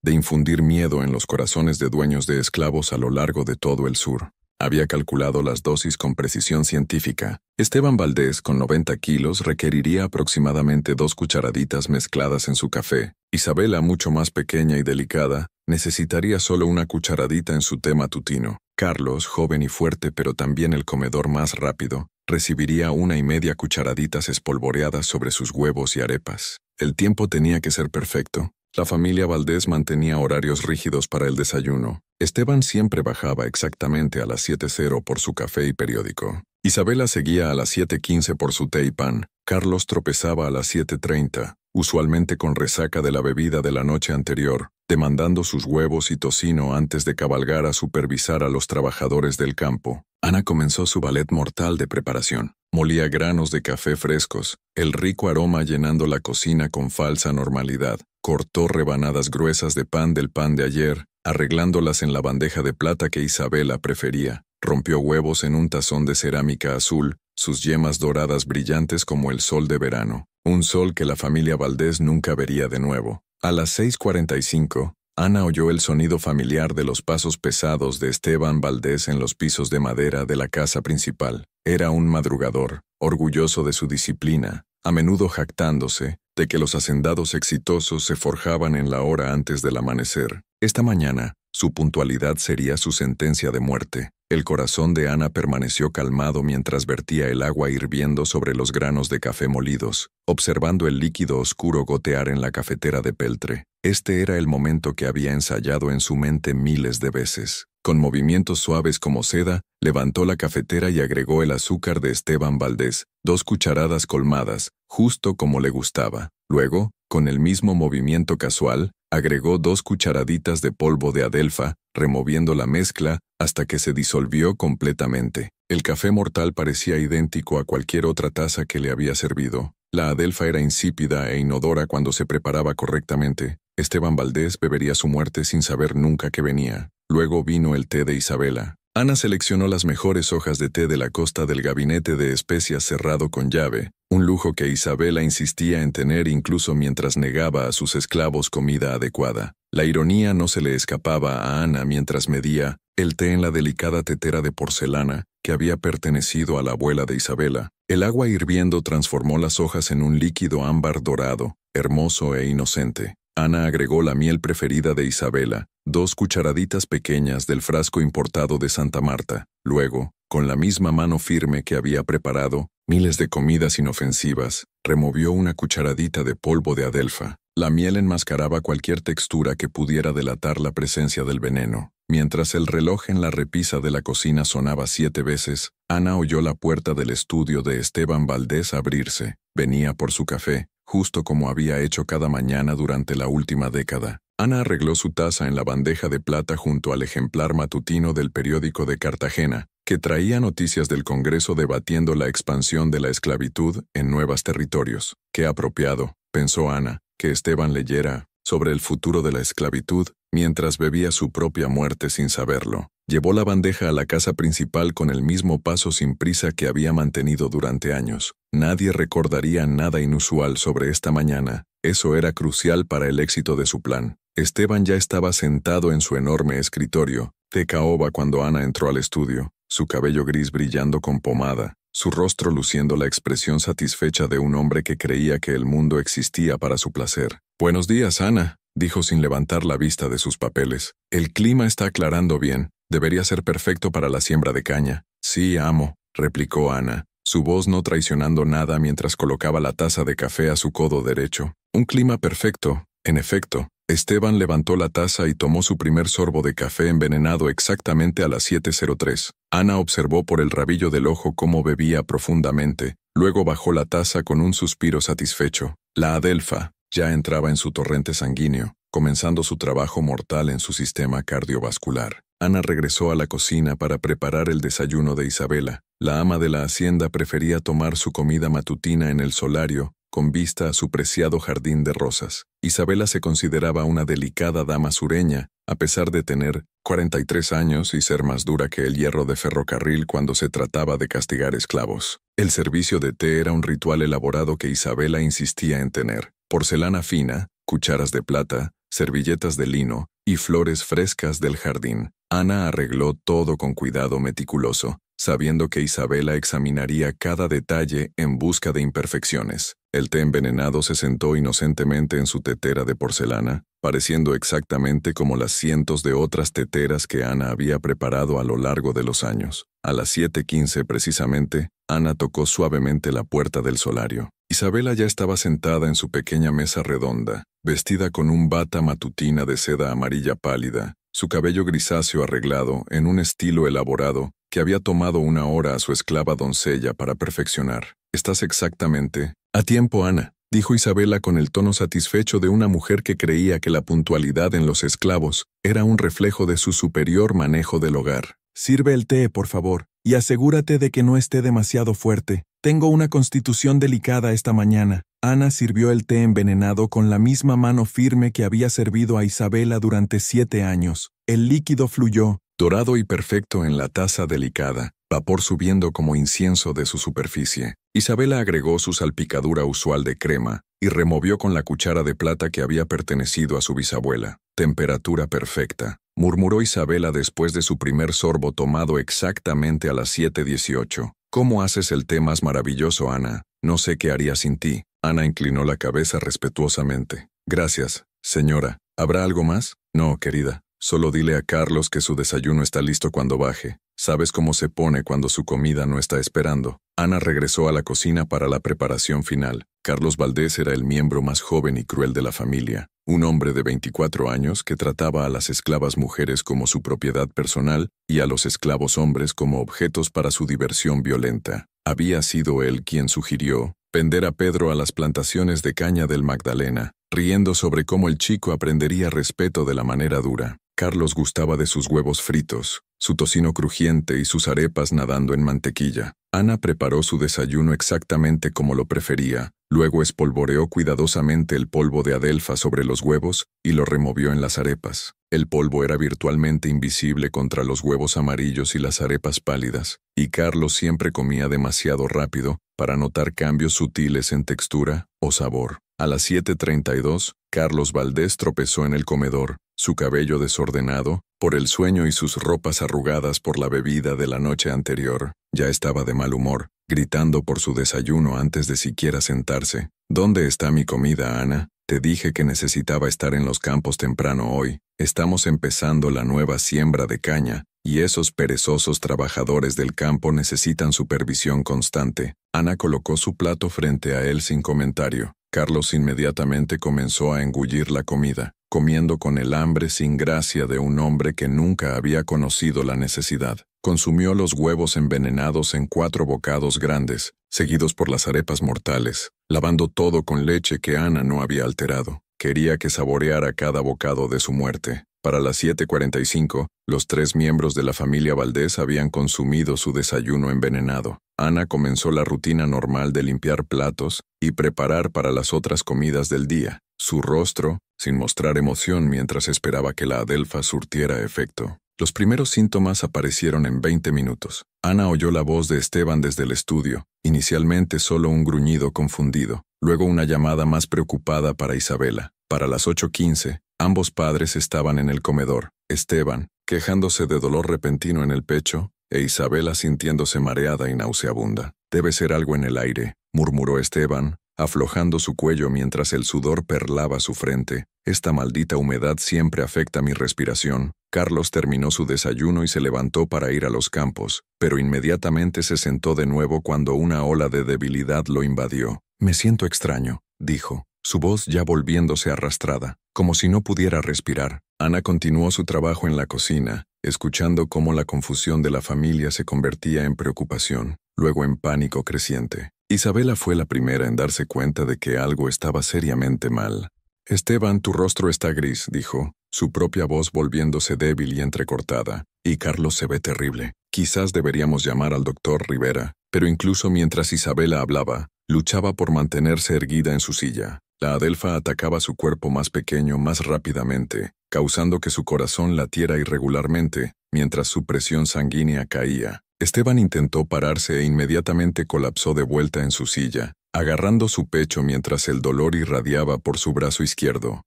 Speaker 1: de infundir miedo en los corazones de dueños de esclavos a lo largo de todo el sur. Había calculado las dosis con precisión científica. Esteban Valdés, con 90 kilos, requeriría aproximadamente 2 cucharaditas mezcladas en su café. Isabela, mucho más pequeña y delicada, necesitaría solo una cucharadita en su té matutino. Carlos, joven y fuerte pero también el comedor más rápido, recibiría 1,5 cucharaditas espolvoreadas sobre sus huevos y arepas. El tiempo tenía que ser perfecto. La familia Valdés mantenía horarios rígidos para el desayuno. Esteban siempre bajaba exactamente a las 7:00 por su café y periódico. Isabela seguía a las 7:15 por su té y pan. Carlos tropezaba a las 7:30, usualmente con resaca de la bebida de la noche anterior, demandando sus huevos y tocino antes de cabalgar a supervisar a los trabajadores del campo. Ana comenzó su ballet mortal de preparación. Molía granos de café frescos, el rico aroma llenando la cocina con falsa normalidad. Cortó rebanadas gruesas de pan del pan de ayer, arreglándolas en la bandeja de plata que Isabela prefería. Rompió huevos en un tazón de cerámica azul, sus yemas doradas brillantes como el sol de verano. Un sol que la familia Valdés nunca vería de nuevo. A las 6:45, Ana oyó el sonido familiar de los pasos pesados de Esteban Valdés en los pisos de madera de la casa principal. Era un madrugador, orgulloso de su disciplina, a menudo jactándose de que los hacendados exitosos se forjaban en la hora antes del amanecer. Esta mañana, su puntualidad sería su sentencia de muerte. El corazón de Ana permaneció calmado mientras vertía el agua hirviendo sobre los granos de café molidos, observando el líquido oscuro gotear en la cafetera de peltre. Este era el momento que había ensayado en su mente miles de veces. Con movimientos suaves como seda, levantó la cafetera y agregó el azúcar de Esteban Valdés, 2 cucharadas colmadas, justo como le gustaba. Luego, con el mismo movimiento casual, agregó 2 cucharaditas de polvo de adelfa, removiendo la mezcla hasta que se disolvió completamente. El café mortal parecía idéntico a cualquier otra taza que le había servido. La adelfa era insípida e inodora cuando se preparaba correctamente. Esteban Valdés bebería su muerte sin saber nunca que venía. Luego vino el té de Isabela. Ana seleccionó las mejores hojas de té de la costa del gabinete de especias cerrado con llave, un lujo que Isabela insistía en tener incluso mientras negaba a sus esclavos comida adecuada. La ironía no se le escapaba a Ana mientras medía el té en la delicada tetera de porcelana que había pertenecido a la abuela de Isabela. El agua hirviendo transformó las hojas en un líquido ámbar dorado, hermoso e inocente. Ana agregó la miel preferida de Isabela, 2 cucharaditas pequeñas del frasco importado de Santa Marta. Luego, con la misma mano firme que había preparado miles de comidas inofensivas, removió una cucharadita de polvo de adelfa. La miel enmascaraba cualquier textura que pudiera delatar la presencia del veneno. Mientras el reloj en la repisa de la cocina sonaba 7 veces, Ana oyó la puerta del estudio de Esteban Valdés abrirse. Venía por su café, justo como había hecho cada mañana durante la última década. Ana arregló su taza en la bandeja de plata junto al ejemplar matutino del periódico de Cartagena, que traía noticias del Congreso debatiendo la expansión de la esclavitud en nuevos territorios. Qué apropiado, pensó Ana, que Esteban leyera sobre el futuro de la esclavitud mientras bebía su propia muerte sin saberlo. Llevó la bandeja a la casa principal con el mismo paso sin prisa que había mantenido durante años. Nadie recordaría nada inusual sobre esta mañana. Eso era crucial para el éxito de su plan. Esteban ya estaba sentado en su enorme escritorio de caoba cuando Ana entró al estudio, su cabello gris brillando con pomada, su rostro luciendo la expresión satisfecha de un hombre que creía que el mundo existía para su placer. «Buenos días, Ana», dijo sin levantar la vista de sus papeles. «El clima está aclarando bien. Debería ser perfecto para la siembra de caña». «Sí, amo», replicó Ana, su voz no traicionando nada mientras colocaba la taza de café a su codo derecho. «Un clima perfecto, en efecto». Esteban levantó la taza y tomó su primer sorbo de café envenenado exactamente a las 7:03. Ana observó por el rabillo del ojo cómo bebía profundamente, luego bajó la taza con un suspiro satisfecho. La adelfa ya entraba en su torrente sanguíneo, comenzando su trabajo mortal en su sistema cardiovascular. Ana regresó a la cocina para preparar el desayuno de Isabela. La ama de la hacienda prefería tomar su comida matutina en el solario, con vista a su preciado jardín de rosas. Isabela se consideraba una delicada dama sureña, a pesar de tener 43 años y ser más dura que el hierro de ferrocarril cuando se trataba de castigar esclavos. El servicio de té era un ritual elaborado que Isabela insistía en tener. Porcelana fina, cucharas de plata, servilletas de lino y flores frescas del jardín. Ana arregló todo con cuidado meticuloso, sabiendo que Isabela examinaría cada detalle en busca de imperfecciones. El té envenenado se sentó inocentemente en su tetera de porcelana, pareciendo exactamente como las cientos de otras teteras que Ana había preparado a lo largo de los años. A las 7:15 precisamente, Ana tocó suavemente la puerta del solario. Isabela ya estaba sentada en su pequeña mesa redonda, vestida con un bata matutina de seda amarilla pálida, su cabello grisáceo arreglado en un estilo elaborado que había tomado una hora a su esclava doncella para perfeccionar. «Estás exactamente a tiempo, Ana», dijo Isabela con el tono satisfecho de una mujer que creía que la puntualidad en los esclavos era un reflejo de su superior manejo del hogar. «Sirve el té, por favor, y asegúrate de que no esté demasiado fuerte. Tengo una constitución delicada esta mañana». Ana sirvió el té envenenado con la misma mano firme que había servido a Isabela durante 7 años. El líquido fluyó, dorado y perfecto en la taza delicada, vapor subiendo como incienso de su superficie. Isabela agregó su salpicadura usual de crema y removió con la cuchara de plata que había pertenecido a su bisabuela. «Temperatura perfecta», murmuró Isabela después de su primer sorbo tomado exactamente a las 7:18. «¿Cómo haces el té más maravilloso, Ana? No sé qué haría sin ti». Ana inclinó la cabeza respetuosamente. «Gracias, señora. ¿Habrá algo más?» «No, querida. Solo dile a Carlos que su desayuno está listo cuando baje. Sabes cómo se pone cuando su comida no está esperando». Ana regresó a la cocina para la preparación final. Carlos Valdés era el miembro más joven y cruel de la familia, un hombre de 24 años que trataba a las esclavas mujeres como su propiedad personal y a los esclavos hombres como objetos para su diversión violenta. Había sido él quien sugirió vender a Pedro a las plantaciones de caña del Magdalena, riendo sobre cómo el chico aprendería respeto de la manera dura. Carlos gustaba de sus huevos fritos, su tocino crujiente y sus arepas nadando en mantequilla. Ana preparó su desayuno exactamente como lo prefería, luego espolvoreó cuidadosamente el polvo de adelfa sobre los huevos y lo removió en las arepas. El polvo era virtualmente invisible contra los huevos amarillos y las arepas pálidas, y Carlos siempre comía demasiado rápido para notar cambios sutiles en textura o sabor. A las 7:32, Carlos Valdés tropezó en el comedor, su cabello desordenado por el sueño y sus ropas arrugadas por la bebida de la noche anterior. Ya estaba de mal humor, gritando por su desayuno antes de siquiera sentarse. «¿Dónde está mi comida, Ana? Te dije que necesitaba estar en los campos temprano hoy. Estamos empezando la nueva siembra de caña, y esos perezosos trabajadores del campo necesitan supervisión constante». Ana colocó su plato frente a él sin comentario. Carlos inmediatamente comenzó a engullir la comida, comiendo con el hambre sin gracia de un hombre que nunca había conocido la necesidad. Consumió los huevos envenenados en 4 bocados grandes, seguidos por las arepas mortales, lavando todo con leche que Ana no había alterado. Quería que saboreara cada bocado de su muerte. Para las 7:45, los 3 miembros de la familia Valdés habían consumido su desayuno envenenado. Ana comenzó la rutina normal de limpiar platos y preparar para las otras comidas del día. Su rostro, sin mostrar emoción mientras esperaba que la adelfa surtiera efecto. Los primeros síntomas aparecieron en 20 minutos. Ana oyó la voz de Esteban desde el estudio, inicialmente solo un gruñido confundido, luego una llamada más preocupada para Isabela. Para las 8:15, ambos padres estaban en el comedor, Esteban, quejándose de dolor repentino en el pecho, e Isabela sintiéndose mareada y nauseabunda. «Debe ser algo en el aire», murmuró Esteban, aflojando su cuello mientras el sudor perlaba su frente. «Esta maldita humedad siempre afecta mi respiración». Carlos terminó su desayuno y se levantó para ir a los campos, pero inmediatamente se sentó de nuevo cuando una ola de debilidad lo invadió. «Me siento extraño», dijo, su voz ya volviéndose arrastrada, como si no pudiera respirar. Ana continuó su trabajo en la cocina, escuchando cómo la confusión de la familia se convertía en preocupación, luego en pánico creciente. Isabela fue la primera en darse cuenta de que algo estaba seriamente mal. «Esteban, tu rostro está gris», dijo, su propia voz volviéndose débil y entrecortada. «Y Carlos se ve terrible. Quizás deberíamos llamar al doctor Rivera». Pero incluso mientras Isabela hablaba, luchaba por mantenerse erguida en su silla. La adelfa atacaba su cuerpo más pequeño más rápidamente, causando que su corazón latiera irregularmente, mientras su presión sanguínea caía. Esteban intentó pararse e inmediatamente colapsó de vuelta en su silla, agarrando su pecho mientras el dolor irradiaba por su brazo izquierdo.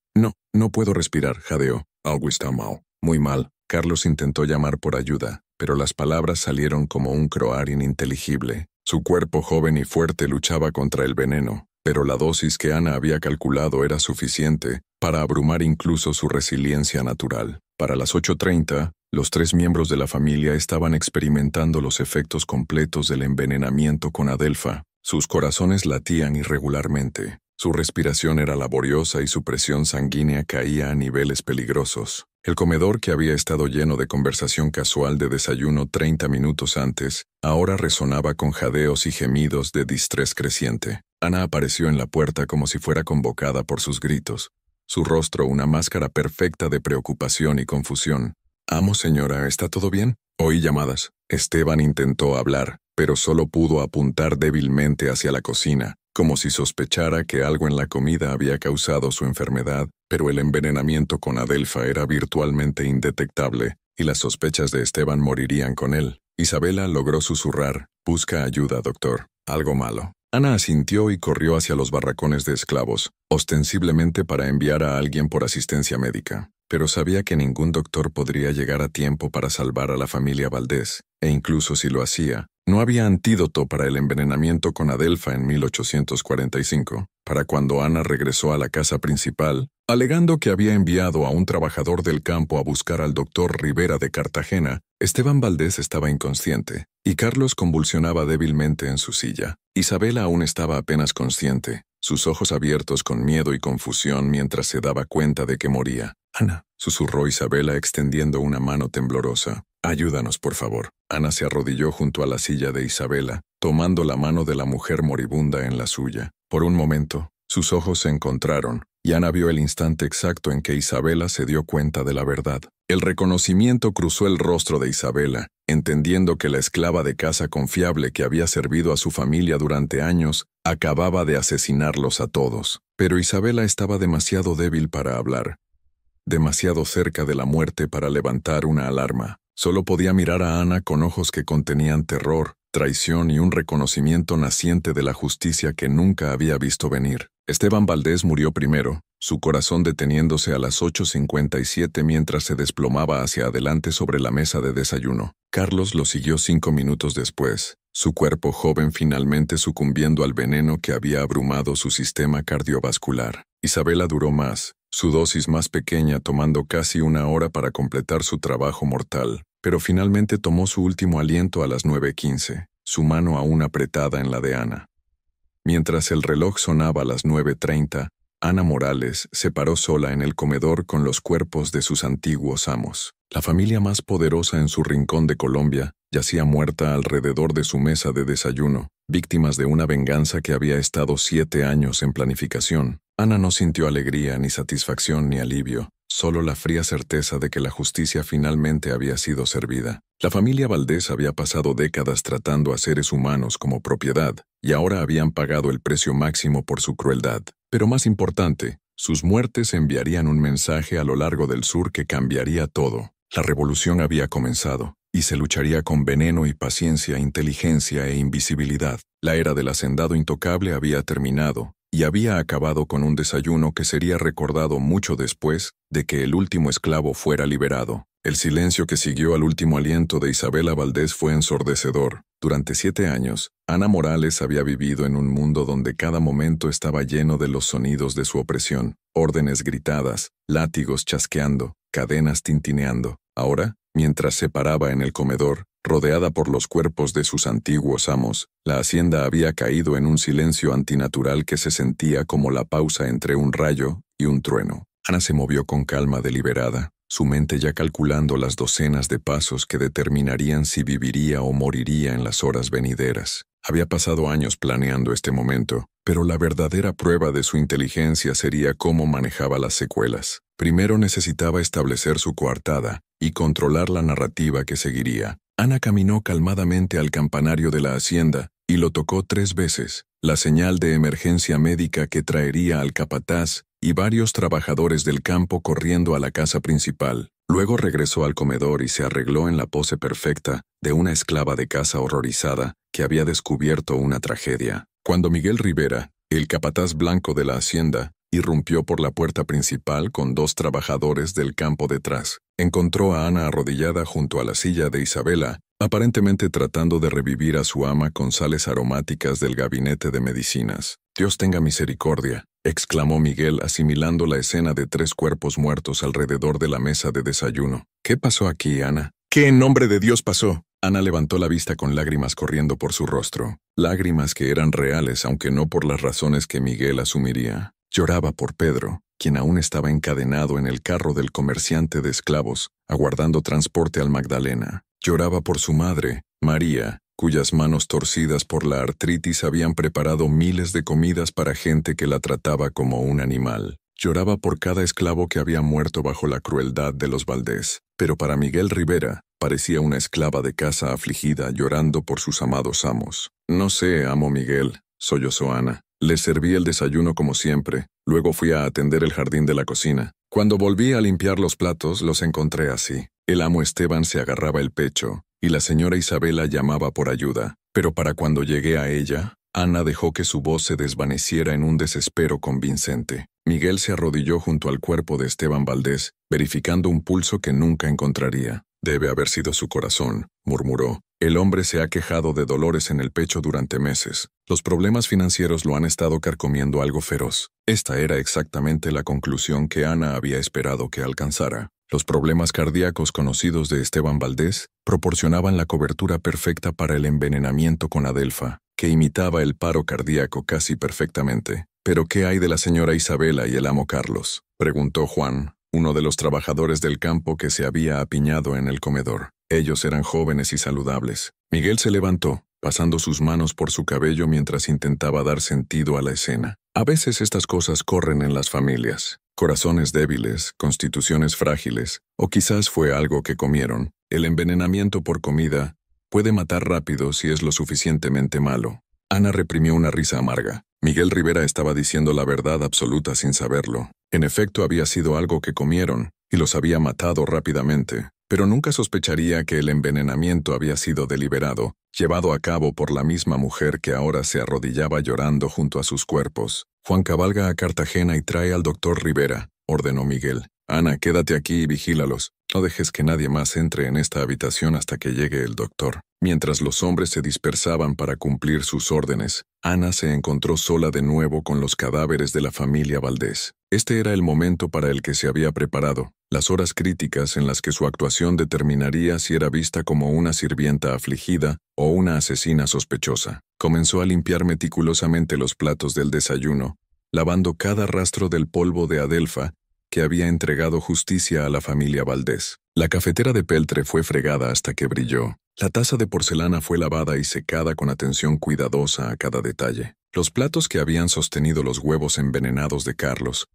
Speaker 1: No puedo respirar», jadeó. «Algo está mal. Muy mal». Carlos intentó llamar por ayuda, pero las palabras salieron como un croar ininteligible. Su cuerpo joven y fuerte luchaba contra el veneno, pero la dosis que Ana había calculado era suficiente para abrumar incluso su resiliencia natural. Para las 8:30, los 3 miembros de la familia estaban experimentando los efectos completos del envenenamiento con adelfa. Sus corazones latían irregularmente, su respiración era laboriosa y su presión sanguínea caía a niveles peligrosos. El comedor, que había estado lleno de conversación casual de desayuno 30 minutos antes, ahora resonaba con jadeos y gemidos de distrés creciente. Ana apareció en la puerta como si fuera convocada por sus gritos, su rostro una máscara perfecta de preocupación y confusión. «Amo, señora, ¿está todo bien?» Oí llamadas. Esteban intentó hablar, pero solo pudo apuntar débilmente hacia la cocina, como si sospechara que algo en la comida había causado su enfermedad, pero el envenenamiento con adelfa era virtualmente indetectable, y las sospechas de Esteban morirían con él. Isabela logró susurrar: «Busca ayuda, doctor. Algo malo». Ana asintió y corrió hacia los barracones de esclavos, ostensiblemente para enviar a alguien por asistencia médica. Pero sabía que ningún doctor podría llegar a tiempo para salvar a la familia Valdés, e incluso si lo hacía, no había antídoto para el envenenamiento con adelfa en 1845. Para cuando Ana regresó a la casa principal, alegando que había enviado a un trabajador del campo a buscar al doctor Rivera de Cartagena, Esteban Valdés estaba inconsciente, y Carlos convulsionaba débilmente en su silla. Isabela aún estaba apenas consciente, sus ojos abiertos con miedo y confusión mientras se daba cuenta de que moría. «Ana», susurró Isabela extendiendo una mano temblorosa. «Ayúdanos, por favor». Ana se arrodilló junto a la silla de Isabela, tomando la mano de la mujer moribunda en la suya. Por un momento, sus ojos se encontraron, y Ana vio el instante exacto en que Isabela se dio cuenta de la verdad. El reconocimiento cruzó el rostro de Isabela, entendiendo que la esclava de casa confiable que había servido a su familia durante años acababa de asesinarlos a todos. Pero Isabela estaba demasiado débil para hablar, demasiado cerca de la muerte para levantar una alarma. Solo podía mirar a Ana con ojos que contenían terror, traición y un reconocimiento naciente de la justicia que nunca había visto venir. Esteban Valdés murió primero, su corazón deteniéndose a las 8:57 mientras se desplomaba hacia adelante sobre la mesa de desayuno. Carlos lo siguió 5 minutos después, su cuerpo joven finalmente sucumbiendo al veneno que había abrumado su sistema cardiovascular. Isabela duró más, su dosis más pequeña tomando casi 1 hora para completar su trabajo mortal, pero finalmente tomó su último aliento a las 9:15, su mano aún apretada en la de Ana. Mientras el reloj sonaba a las 9:30, Ana Morales se paró sola en el comedor con los cuerpos de sus antiguos amos. La familia más poderosa en su rincón de Colombia yacía muerta alrededor de su mesa de desayuno, víctimas de una venganza que había estado 7 años en planificación. Ana no sintió alegría, ni satisfacción, ni alivio, solo la fría certeza de que la justicia finalmente había sido servida. La familia Valdés había pasado décadas tratando a seres humanos como propiedad, y ahora habían pagado el precio máximo por su crueldad. Pero más importante, sus muertes enviarían un mensaje a lo largo del sur que cambiaría todo. La revolución había comenzado, y se lucharía con veneno y paciencia, inteligencia e invisibilidad. La era del hacendado intocable había terminado, y había acabado con un desayuno que sería recordado mucho después de que el último esclavo fuera liberado. El silencio que siguió al último aliento de Isabela Valdés fue ensordecedor. Durante 7 años, Ana Morales había vivido en un mundo donde cada momento estaba lleno de los sonidos de su opresión, órdenes gritadas, látigos chasqueando, cadenas tintineando. Ahora, mientras se paraba en el comedor, rodeada por los cuerpos de sus antiguos amos, la hacienda había caído en un silencio antinatural que se sentía como la pausa entre un rayo y un trueno. Ana se movió con calma deliberada, su mente ya calculando las docenas de pasos que determinarían si viviría o moriría en las horas venideras. Había pasado años planeando este momento, pero la verdadera prueba de su inteligencia sería cómo manejaba las secuelas. Primero necesitaba establecer su coartada y controlar la narrativa que seguiría. Ana caminó calmadamente al campanario de la hacienda y lo tocó 3 veces, la señal de emergencia médica que traería al capataz y varios trabajadores del campo corriendo a la casa principal. Luego regresó al comedor y se arregló en la pose perfecta de una esclava de casa horrorizada que había descubierto una tragedia. Cuando Miguel Rivera, el capataz blanco de la hacienda, irrumpió por la puerta principal con 2 trabajadores del campo detrás, encontró a Ana arrodillada junto a la silla de Isabela, aparentemente tratando de revivir a su ama con sales aromáticas del gabinete de medicinas. «Dios tenga misericordia», exclamó Miguel asimilando la escena de 3 cuerpos muertos alrededor de la mesa de desayuno. «¿Qué pasó aquí, Ana? ¿Qué en nombre de Dios pasó?» Ana levantó la vista con lágrimas corriendo por su rostro. Lágrimas que eran reales, aunque no por las razones que Miguel asumiría. Lloraba por Pedro, quien aún estaba encadenado en el carro del comerciante de esclavos, aguardando transporte al Magdalena. Lloraba por su madre, María, cuyas manos torcidas por la artritis habían preparado miles de comidas para gente que la trataba como un animal. Lloraba por cada esclavo que había muerto bajo la crueldad de los Valdés. Pero para Miguel Rivera, parecía una esclava de casa afligida llorando por sus amados amos. «No sé, amo Miguel», sollozó Ana. «Les serví el desayuno como siempre. Luego fui a atender el jardín de la cocina. Cuando volví a limpiar los platos, los encontré así». El amo Esteban se agarraba el pecho, y la señora Isabela llamaba por ayuda. Pero para cuando llegué a ella, Ana dejó que su voz se desvaneciera en un desespero convincente. Miguel se arrodilló junto al cuerpo de Esteban Valdés, verificando un pulso que nunca encontraría. «Debe haber sido su corazón», murmuró. «El hombre se ha quejado de dolores en el pecho durante meses. Los problemas financieros lo han estado carcomiendo algo feroz». Esta era exactamente la conclusión que Ana había esperado que alcanzara. Los problemas cardíacos conocidos de Esteban Valdés proporcionaban la cobertura perfecta para el envenenamiento con Adelfa, que imitaba el paro cardíaco casi perfectamente. «¿Pero qué hay de la señora Isabela y el amo Carlos?», preguntó Juan, uno de los trabajadores del campo que se había apiñado en el comedor. Ellos eran jóvenes y saludables. Miguel se levantó, pasando sus manos por su cabello mientras intentaba dar sentido a la escena. A veces estas cosas corren en las familias. Corazones débiles, constituciones frágiles, o quizás fue algo que comieron. El envenenamiento por comida puede matar rápido si es lo suficientemente malo. Ana reprimió una risa amarga. Miguel Rivera estaba diciendo la verdad absoluta sin saberlo. En efecto, había sido algo que comieron, y los había matado rápidamente. Pero nunca sospecharía que el envenenamiento había sido deliberado, llevado a cabo por la misma mujer que ahora se arrodillaba llorando junto a sus cuerpos. «Juan, cabalga a Cartagena y trae al doctor Rivera», ordenó Miguel. «Ana, quédate aquí y vigílalos. No dejes que nadie más entre en esta habitación hasta que llegue el doctor». Mientras los hombres se dispersaban para cumplir sus órdenes, Ana se encontró sola de nuevo con los cadáveres de la familia Valdés. Este era el momento para el que se había preparado, las horas críticas en las que su actuación determinaría si era vista como una sirvienta afligida o una asesina sospechosa. Comenzó a limpiar meticulosamente los platos del desayuno, lavando cada rastro del polvo de Adelfa que había entregado justicia a la familia Valdés. La cafetera de peltre fue fregada hasta que brilló. La taza de porcelana fue lavada y secada con atención cuidadosa a cada detalle. Los platos que habían sostenido los huevos envenenados de Carlos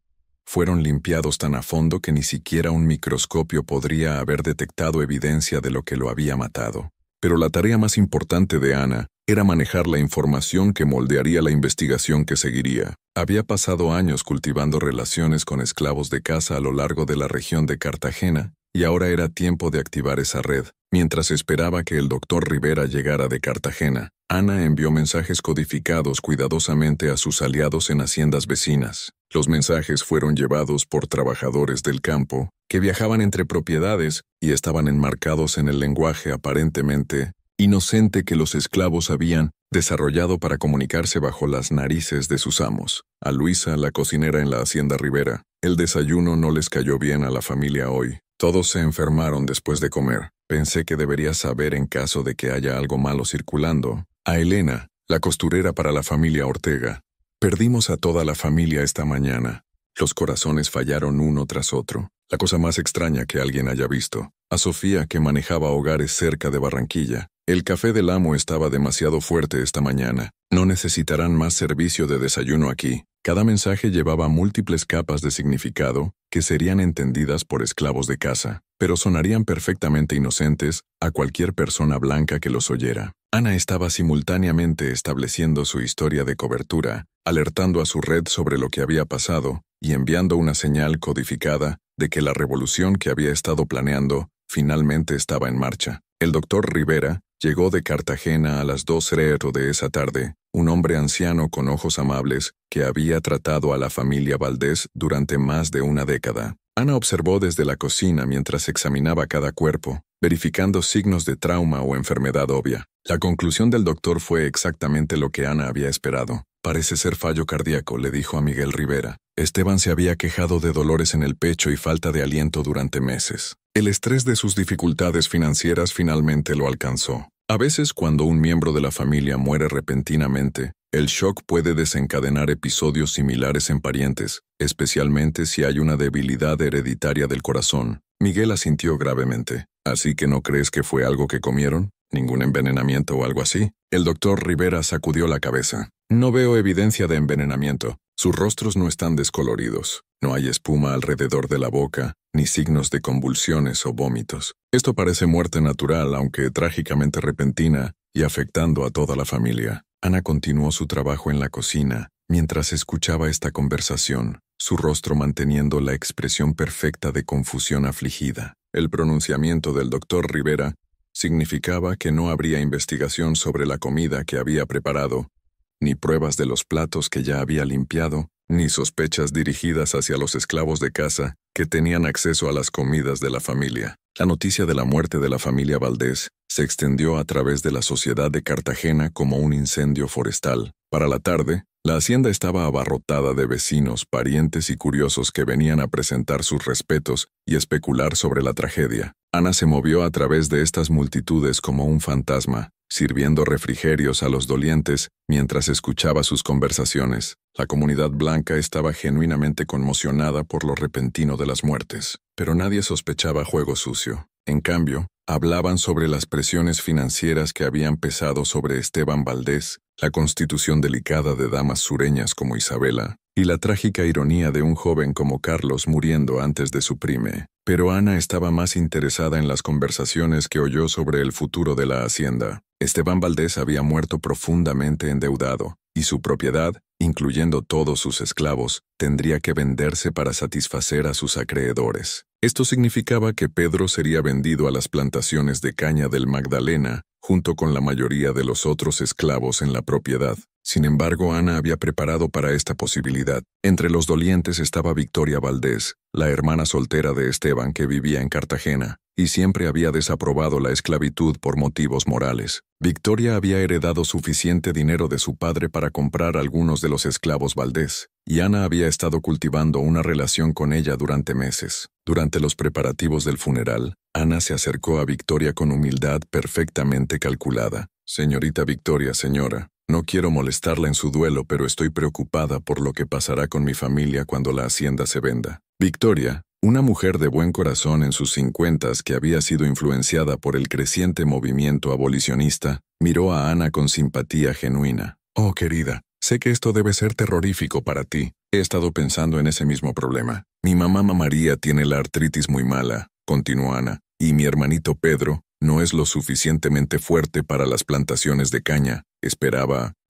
Speaker 1: fueron limpiados tan a fondo que ni siquiera un microscopio podría haber detectado evidencia de lo que lo había matado. Pero la tarea más importante de Ana era manejar la información que moldearía la investigación que seguiría. Había pasado años cultivando relaciones con esclavos de casa a lo largo de la región de Cartagena, y ahora era tiempo de activar esa red. Mientras esperaba que el doctor Rivera llegara de Cartagena, Ana envió mensajes codificados cuidadosamente a sus aliados en haciendas vecinas. Los mensajes fueron llevados por trabajadores del campo, que viajaban entre propiedades y estaban enmarcados en el lenguaje aparentemente inocente que los esclavos habían desarrollado para comunicarse bajo las narices de sus amos. A Luisa, la cocinera en la hacienda Rivera, el desayuno no les cayó bien a la familia hoy. Todos se enfermaron después de comer. Pensé que debería saber en caso de que haya algo malo circulando. A Elena, la costurera para la familia Ortega. Perdimos a toda la familia esta mañana. Los corazones fallaron uno tras otro. La cosa más extraña que alguien haya visto. A Sofía, que manejaba hogares cerca de Barranquilla. El café del amo estaba demasiado fuerte esta mañana. No necesitarán más servicio de desayuno aquí. Cada mensaje llevaba múltiples capas de significado que serían entendidas por esclavos de casa, pero sonarían perfectamente inocentes a cualquier persona blanca que los oyera. Ana estaba simultáneamente estableciendo su historia de cobertura, alertando a su red sobre lo que había pasado y enviando una señal codificada de que la revolución que había estado planeando finalmente estaba en marcha. El doctor Rivera llegó de Cartagena a las 2:00 de esa tarde, un hombre anciano con ojos amables que había tratado a la familia Valdés durante más de una década. Ana observó desde la cocina mientras examinaba cada cuerpo, verificando signos de trauma o enfermedad obvia. La conclusión del doctor fue exactamente lo que Ana había esperado. Parece ser fallo cardíaco, le dijo a Miguel Rivera. Esteban se había quejado de dolores en el pecho y falta de aliento durante meses. El estrés de sus dificultades financieras finalmente lo alcanzó. A veces, cuando un miembro de la familia muere repentinamente, el shock puede desencadenar episodios similares en parientes, especialmente si hay una debilidad hereditaria del corazón. Miguel asintió gravemente. ¿Así que no crees que fue algo que comieron? ¿Ningún envenenamiento o algo así? El doctor Rivera sacudió la cabeza. No veo evidencia de envenenamiento. Sus rostros no están descoloridos. No hay espuma alrededor de la boca, ni signos de convulsiones o vómitos. Esto parece muerte natural, aunque trágicamente repentina y afectando a toda la familia. Ana continuó su trabajo en la cocina mientras escuchaba esta conversación, su rostro manteniendo la expresión perfecta de confusión afligida. El pronunciamiento del doctor Rivera significaba que no habría investigación sobre la comida que había preparado, ni pruebas de los platos que ya había limpiado, ni sospechas dirigidas hacia los esclavos de casa que tenían acceso a las comidas de la familia. La noticia de la muerte de la familia Valdés se extendió a través de la sociedad de Cartagena como un incendio forestal. Para la tarde, la hacienda estaba abarrotada de vecinos, parientes y curiosos que venían a presentar sus respetos y especular sobre la tragedia. Ana se movió a través de estas multitudes como un fantasma, sirviendo refrigerios a los dolientes mientras escuchaba sus conversaciones. La comunidad blanca estaba genuinamente conmocionada por lo repentino de las muertes, pero nadie sospechaba juego sucio. En cambio, hablaban sobre las presiones financieras que habían pesado sobre Esteban Valdés, la constitución delicada de damas sureñas como Isabela, y la trágica ironía de un joven como Carlos muriendo antes de su prime. Pero Ana estaba más interesada en las conversaciones que oyó sobre el futuro de la hacienda. Esteban Valdés había muerto profundamente endeudado, y su propiedad, incluyendo todos sus esclavos, tendría que venderse para satisfacer a sus acreedores. Esto significaba que Pedro sería vendido a las plantaciones de caña del Magdalena, junto con la mayoría de los otros esclavos en la propiedad. Sin embargo, Ana había preparado para esta posibilidad. Entre los dolientes estaba Victoria Valdés, la hermana soltera de Esteban que vivía en Cartagena, y siempre había desaprobado la esclavitud por motivos morales. Victoria había heredado suficiente dinero de su padre para comprar algunos de los esclavos Valdés, y Ana había estado cultivando una relación con ella durante meses. Durante los preparativos del funeral, Ana se acercó a Victoria con humildad perfectamente calculada. «Señorita Victoria, señora, no quiero molestarla en su duelo, pero estoy preocupada por lo que pasará con mi familia cuando la hacienda se venda». Victoria, una mujer de buen corazón en sus 50s que había sido influenciada por el creciente movimiento abolicionista, miró a Ana con simpatía genuina. «Oh, querida, Sé que esto debe ser terrorífico para ti. He estado pensando en ese mismo problema. Mi mamá María tiene la artritis muy mala, continuó Ana, y mi hermanito Pedro no es lo suficientemente fuerte para las plantaciones de caña.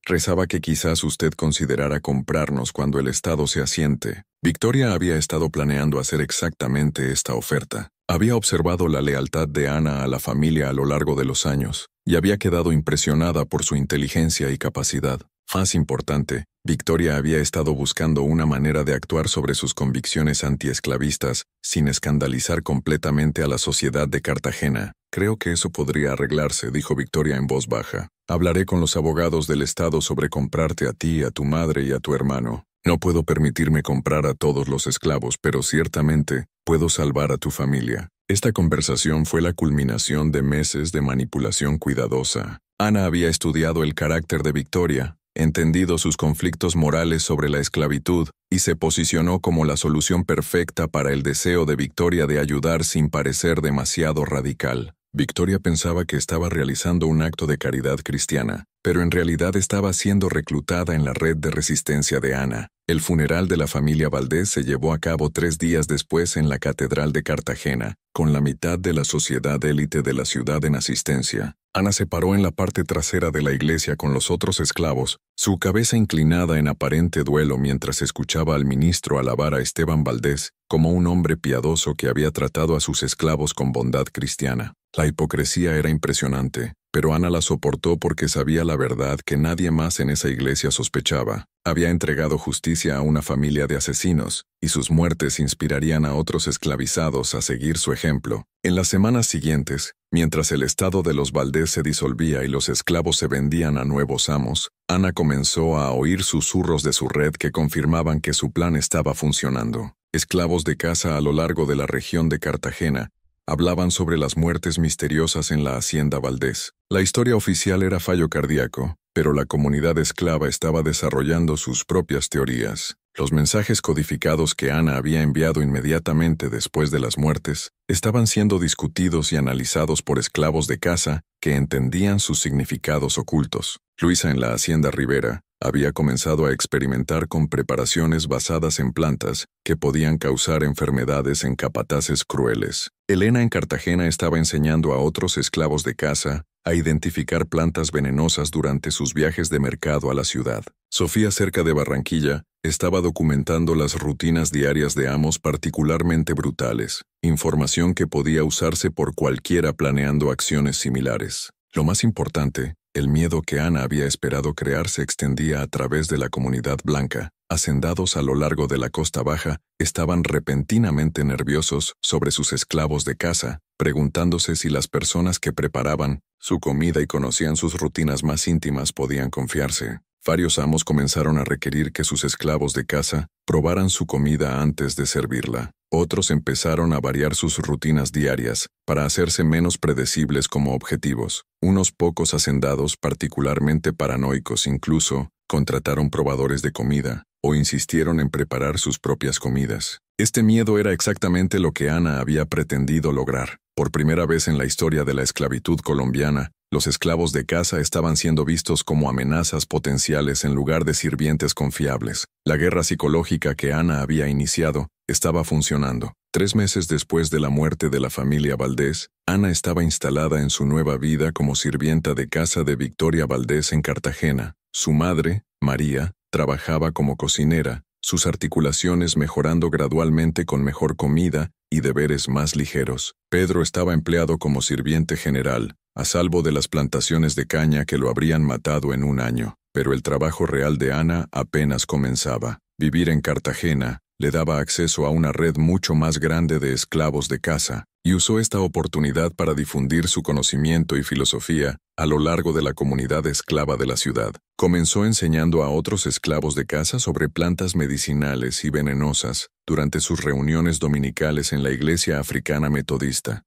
Speaker 1: Rezaba que quizás usted considerara comprarnos cuando el estado se asiente. Victoria había estado planeando hacer exactamente esta oferta. Había observado la lealtad de Ana a la familia a lo largo de los años, y había quedado impresionada por su inteligencia y capacidad. Más importante, Victoria había estado buscando una manera de actuar sobre sus convicciones antiesclavistas, sin escandalizar completamente a la sociedad de Cartagena. Creo que eso podría arreglarse, dijo Victoria en voz baja. Hablaré con los abogados del Estado sobre comprarte a ti, a tu madre y a tu hermano. No puedo permitirme comprar a todos los esclavos, pero ciertamente puedo salvar a tu familia. Esta conversación fue la culminación de meses de manipulación cuidadosa. Ana había estudiado el carácter de Victoria, entendido sus conflictos morales sobre la esclavitud, y se posicionó como la solución perfecta para el deseo de Victoria de ayudar sin parecer demasiado radical. Victoria pensaba que estaba realizando un acto de caridad cristiana, pero en realidad estaba siendo reclutada en la red de resistencia de Ana. El funeral de la familia Valdés se llevó a cabo 3 días después en la Catedral de Cartagena, con la mitad de la sociedad élite de la ciudad en asistencia. Ana se paró en la parte trasera de la iglesia con los otros esclavos, su cabeza inclinada en aparente duelo mientras escuchaba al ministro alabar a Esteban Valdés como un hombre piadoso que había tratado a sus esclavos con bondad cristiana. La hipocresía era impresionante, pero Ana la soportó porque sabía la verdad que nadie más en esa iglesia sospechaba. Había entregado justicia a una familia de asesinos, y sus muertes inspirarían a otros esclavizados a seguir su ejemplo. En las semanas siguientes, mientras el estado de los Valdés se disolvía y los esclavos se vendían a nuevos amos, Ana comenzó a oír susurros de su red que confirmaban que su plan estaba funcionando. Esclavos de casa a lo largo de la región de Cartagena hablaban sobre las muertes misteriosas en la hacienda Valdés. La historia oficial era fallo cardíaco, pero la comunidad esclava estaba desarrollando sus propias teorías. Los mensajes codificados que Ana había enviado inmediatamente después de las muertes estaban siendo discutidos y analizados por esclavos de casa que entendían sus significados ocultos. Luisa en la hacienda Rivera había comenzado a experimentar con preparaciones basadas en plantas que podían causar enfermedades en capataces crueles. Elena en Cartagena estaba enseñando a otros esclavos de casa a identificar plantas venenosas durante sus viajes de mercado a la ciudad. Sofía, cerca de Barranquilla, estaba documentando las rutinas diarias de amos particularmente brutales, información que podía usarse por cualquiera planeando acciones similares. Lo más importante, el miedo que Ana había esperado crear se extendía a través de la comunidad blanca. Hacendados a lo largo de la Costa Baja estaban repentinamente nerviosos sobre sus esclavos de casa, preguntándose si las personas que preparaban su comida y conocían sus rutinas más íntimas podían confiarse. Varios amos comenzaron a requerir que sus esclavos de casa probaran su comida antes de servirla. Otros empezaron a variar sus rutinas diarias para hacerse menos predecibles como objetivos. Unos pocos hacendados, particularmente paranoicos, incluso contrataron probadores de comida o insistieron en preparar sus propias comidas. Este miedo era exactamente lo que Ana había pretendido lograr. Por primera vez en la historia de la esclavitud colombiana, los esclavos de casa estaban siendo vistos como amenazas potenciales en lugar de sirvientes confiables. La guerra psicológica que Ana había iniciado estaba funcionando. 3 meses después de la muerte de la familia Valdés, Ana estaba instalada en su nueva vida como sirvienta de casa de Victoria Valdés en Cartagena. Su madre, María, trabajaba como cocinera, sus articulaciones mejorando gradualmente con mejor comida y deberes más ligeros. Pedro estaba empleado como sirviente general, a salvo de las plantaciones de caña que lo habrían matado en 1 año, pero el trabajo real de Ana apenas comenzaba. Vivir en Cartagena le daba acceso a una red mucho más grande de esclavos de casa, y usó esta oportunidad para difundir su conocimiento y filosofía a lo largo de la comunidad esclava de la ciudad. Comenzó enseñando a otros esclavos de casa sobre plantas medicinales y venenosas durante sus reuniones dominicales en la iglesia africana metodista.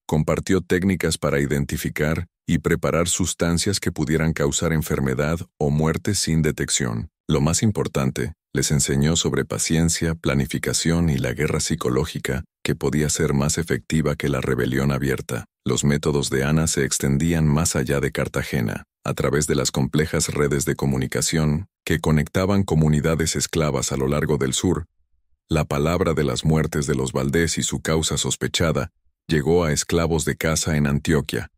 Speaker 1: Compartió técnicas para identificar y preparar sustancias que pudieran causar enfermedad o muerte sin detección. Lo más importante, les enseñó sobre paciencia, planificación y la guerra psicológica, que podía ser más efectiva que la rebelión abierta. Los métodos de Ana se extendían más allá de Cartagena. a través de las complejas redes de comunicación que conectaban comunidades esclavas a lo largo del sur. La palabra de las muertes de los Valdés y su causa sospechada llegó a esclavos de caza en Antioquia,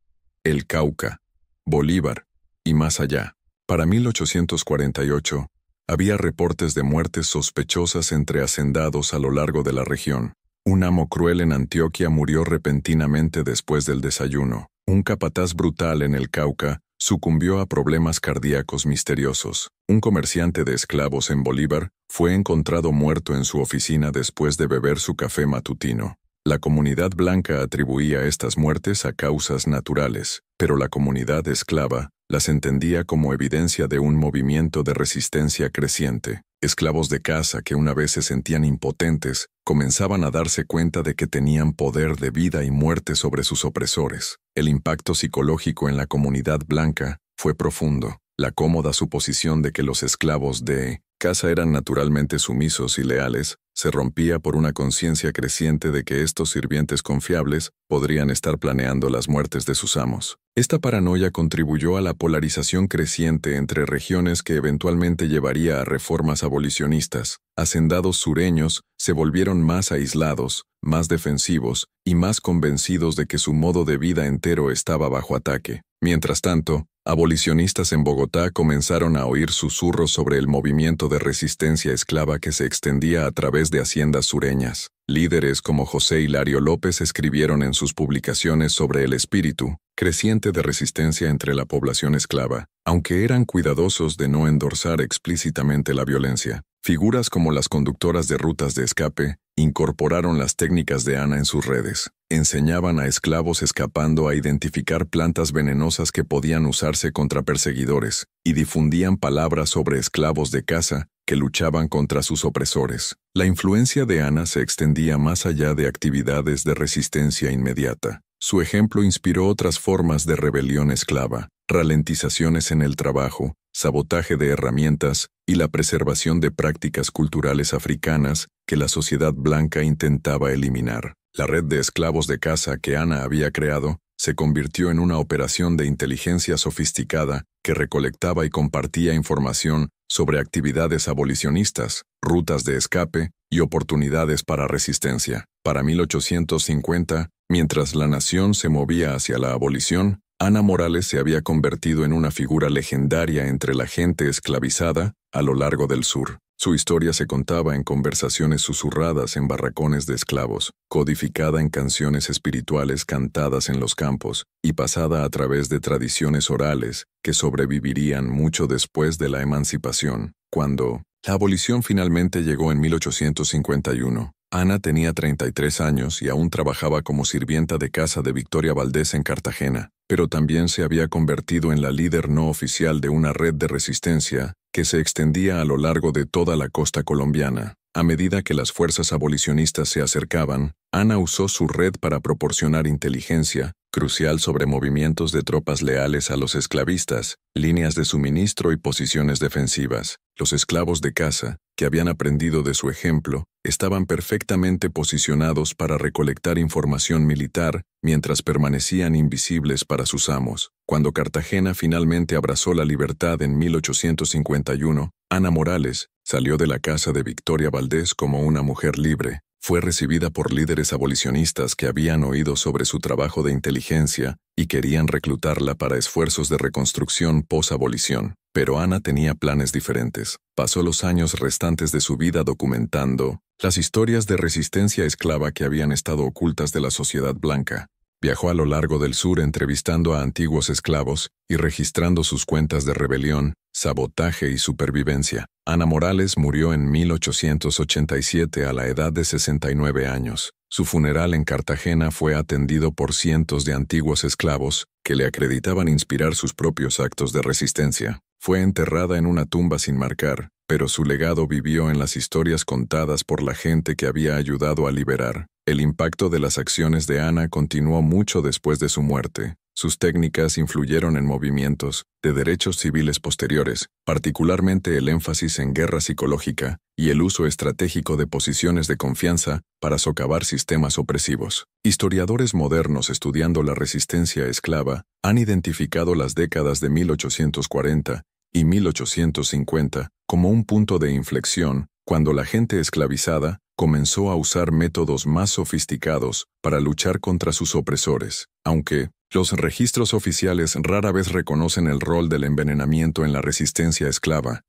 Speaker 1: el Cauca, Bolívar y más allá. Para 1848, había reportes de muertes sospechosas entre hacendados a lo largo de la región. Un amo cruel en Antioquia murió repentinamente después del desayuno. Un capataz brutal en el Cauca sucumbió a problemas cardíacos misteriosos. Un comerciante de esclavos en Bolívar fue encontrado muerto en su oficina después de beber su café matutino. La comunidad blanca atribuía estas muertes a causas naturales, pero la comunidad esclava las entendía como evidencia de un movimiento de resistencia creciente. Esclavos de caza que una vez se sentían impotentes, comenzaban a darse cuenta de que tenían poder de vida y muerte sobre sus opresores. El impacto psicológico en la comunidad blanca fue profundo. La cómoda suposición de que los esclavos de caza eran naturalmente sumisos y leales se rompía por una conciencia creciente de que estos sirvientes confiables podrían estar planeando las muertes de sus amos. Esta paranoia contribuyó a la polarización creciente entre regiones que eventualmente llevaría a reformas abolicionistas. Hacendados sureños se volvieron más aislados, más defensivos y más convencidos de que su modo de vida entero estaba bajo ataque. Mientras tanto, abolicionistas en Bogotá comenzaron a oír susurros sobre el movimiento de resistencia esclava que se extendía a través de haciendas sureñas. Líderes como José Hilario López escribieron en sus publicaciones sobre el espíritu creciente de resistencia entre la población esclava, aunque eran cuidadosos de no endorsar explícitamente la violencia. Figuras como las conductoras de rutas de escape incorporaron las técnicas de Ana en sus redes. Enseñaban a esclavos escapando a identificar plantas venenosas que podían usarse contra perseguidores, y difundían palabras sobre esclavos de caza que luchaban contra sus opresores. La influencia de Ana se extendía más allá de actividades de resistencia inmediata. Su ejemplo inspiró otras formas de rebelión esclava, ralentizaciones en el trabajo, sabotaje de herramientas y la preservación de prácticas culturales africanas que la sociedad blanca intentaba eliminar. La red de esclavos de caza que Ana había creado se convirtió en una operación de inteligencia sofisticada que recolectaba y compartía información sobre actividades abolicionistas, rutas de escape y oportunidades para resistencia. Para 1850, mientras la nación se movía hacia la abolición, Ana Morales se había convertido en una figura legendaria entre la gente esclavizada a lo largo del sur. Su historia se contaba en conversaciones susurradas en barracones de esclavos, codificada en canciones espirituales cantadas en los campos y pasada a través de tradiciones orales que sobrevivirían mucho después de la emancipación. Cuando la abolición finalmente llegó en 1851, Ana tenía 33 años y aún trabajaba como sirvienta de casa de Victoria Valdés en Cartagena, pero también se había convertido en la líder no oficial de una red de resistencia que se extendía a lo largo de toda la costa colombiana. A medida que las fuerzas abolicionistas se acercaban, Ana usó su red para proporcionar inteligencia, crucial sobre movimientos de tropas leales a los esclavistas, líneas de suministro y posiciones defensivas. Los esclavos de caza, que habían aprendido de su ejemplo, estaban perfectamente posicionados para recolectar información militar mientras permanecían invisibles para sus amos. Cuando Cartagena finalmente abrazó la libertad en 1851, Ana Morales salió de la casa de Victoria Valdés como una mujer libre. Fue recibida por líderes abolicionistas que habían oído sobre su trabajo de inteligencia y querían reclutarla para esfuerzos de reconstrucción pos-abolición. Pero Ana tenía planes diferentes. Pasó los años restantes de su vida documentando las historias de resistencia esclava que habían estado ocultas de la sociedad blanca. Viajó a lo largo del sur entrevistando a antiguos esclavos y registrando sus cuentas de rebelión, sabotaje y supervivencia. Ana Morales murió en 1887 a la edad de 69 años. Su funeral en Cartagena fue atendido por cientos de antiguos esclavos que le acreditaban inspirar sus propios actos de resistencia. Fue enterrada en una tumba sin marcar, pero su legado vivió en las historias contadas por la gente que había ayudado a liberar. El impacto de las acciones de Ana continuó mucho después de su muerte. Sus técnicas influyeron en movimientos de derechos civiles posteriores, particularmente el énfasis en guerra psicológica y el uso estratégico de posiciones de confianza para socavar sistemas opresivos. Historiadores modernos estudiando la resistencia esclava han identificado las décadas de 1840 y 1850 como un punto de inflexión cuando la gente esclavizada comenzó a usar métodos más sofisticados para luchar contra sus opresores, aunque los registros oficiales rara vez reconocen el rol del envenenamiento en la resistencia esclava.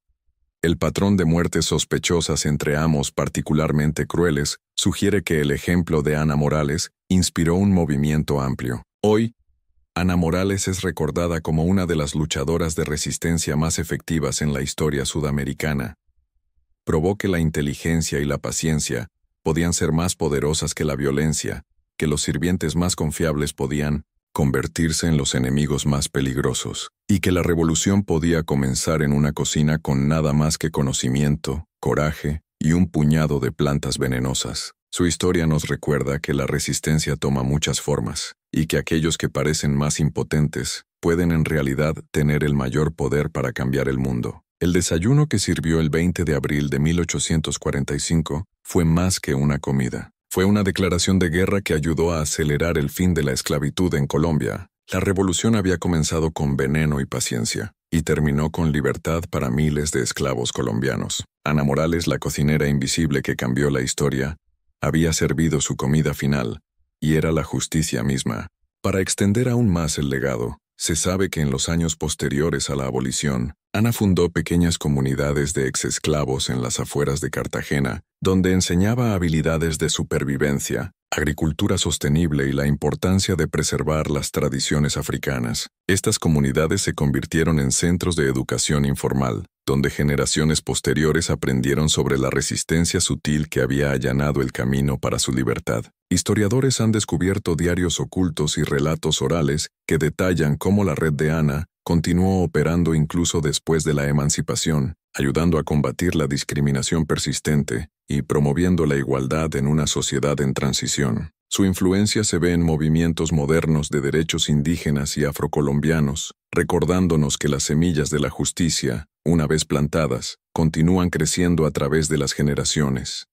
Speaker 1: El patrón de muertes sospechosas entre amos particularmente crueles sugiere que el ejemplo de Ana Morales inspiró un movimiento amplio. Hoy, Ana Morales es recordada como una de las luchadoras de resistencia más efectivas en la historia sudamericana. Probó que la inteligencia y la paciencia podían ser más poderosas que la violencia, que los sirvientes más confiables podían convertirse en los enemigos más peligrosos, y que la revolución podía comenzar en una cocina con nada más que conocimiento, coraje y un puñado de plantas venenosas. Su historia nos recuerda que la resistencia toma muchas formas, y que aquellos que parecen más impotentes pueden en realidad tener el mayor poder para cambiar el mundo. El desayuno que sirvió el 20 de abril de 1845 fue más que una comida. Fue una declaración de guerra que ayudó a acelerar el fin de la esclavitud en Colombia. La revolución había comenzado con veneno y paciencia, y terminó con libertad para miles de esclavos colombianos. Ana Morales, la cocinera invisible que cambió la historia, había servido su comida final, y era la justicia misma. Para extender aún más el legado, se sabe que en los años posteriores a la abolición, Ana fundó pequeñas comunidades de exesclavos en las afueras de Cartagena, donde enseñaba habilidades de supervivencia, agricultura sostenible y la importancia de preservar las tradiciones africanas. Estas comunidades se convirtieron en centros de educación informal, donde generaciones posteriores aprendieron sobre la resistencia sutil que había allanado el camino para su libertad. Historiadores han descubierto diarios ocultos y relatos orales que detallan cómo la red de Ana continuó operando incluso después de la emancipación, ayudando a combatir la discriminación persistente y promoviendo la igualdad en una sociedad en transición. Su influencia se ve en movimientos modernos de derechos indígenas y afrocolombianos, recordándonos que las semillas de la justicia, una vez plantadas, continúan creciendo a través de las generaciones.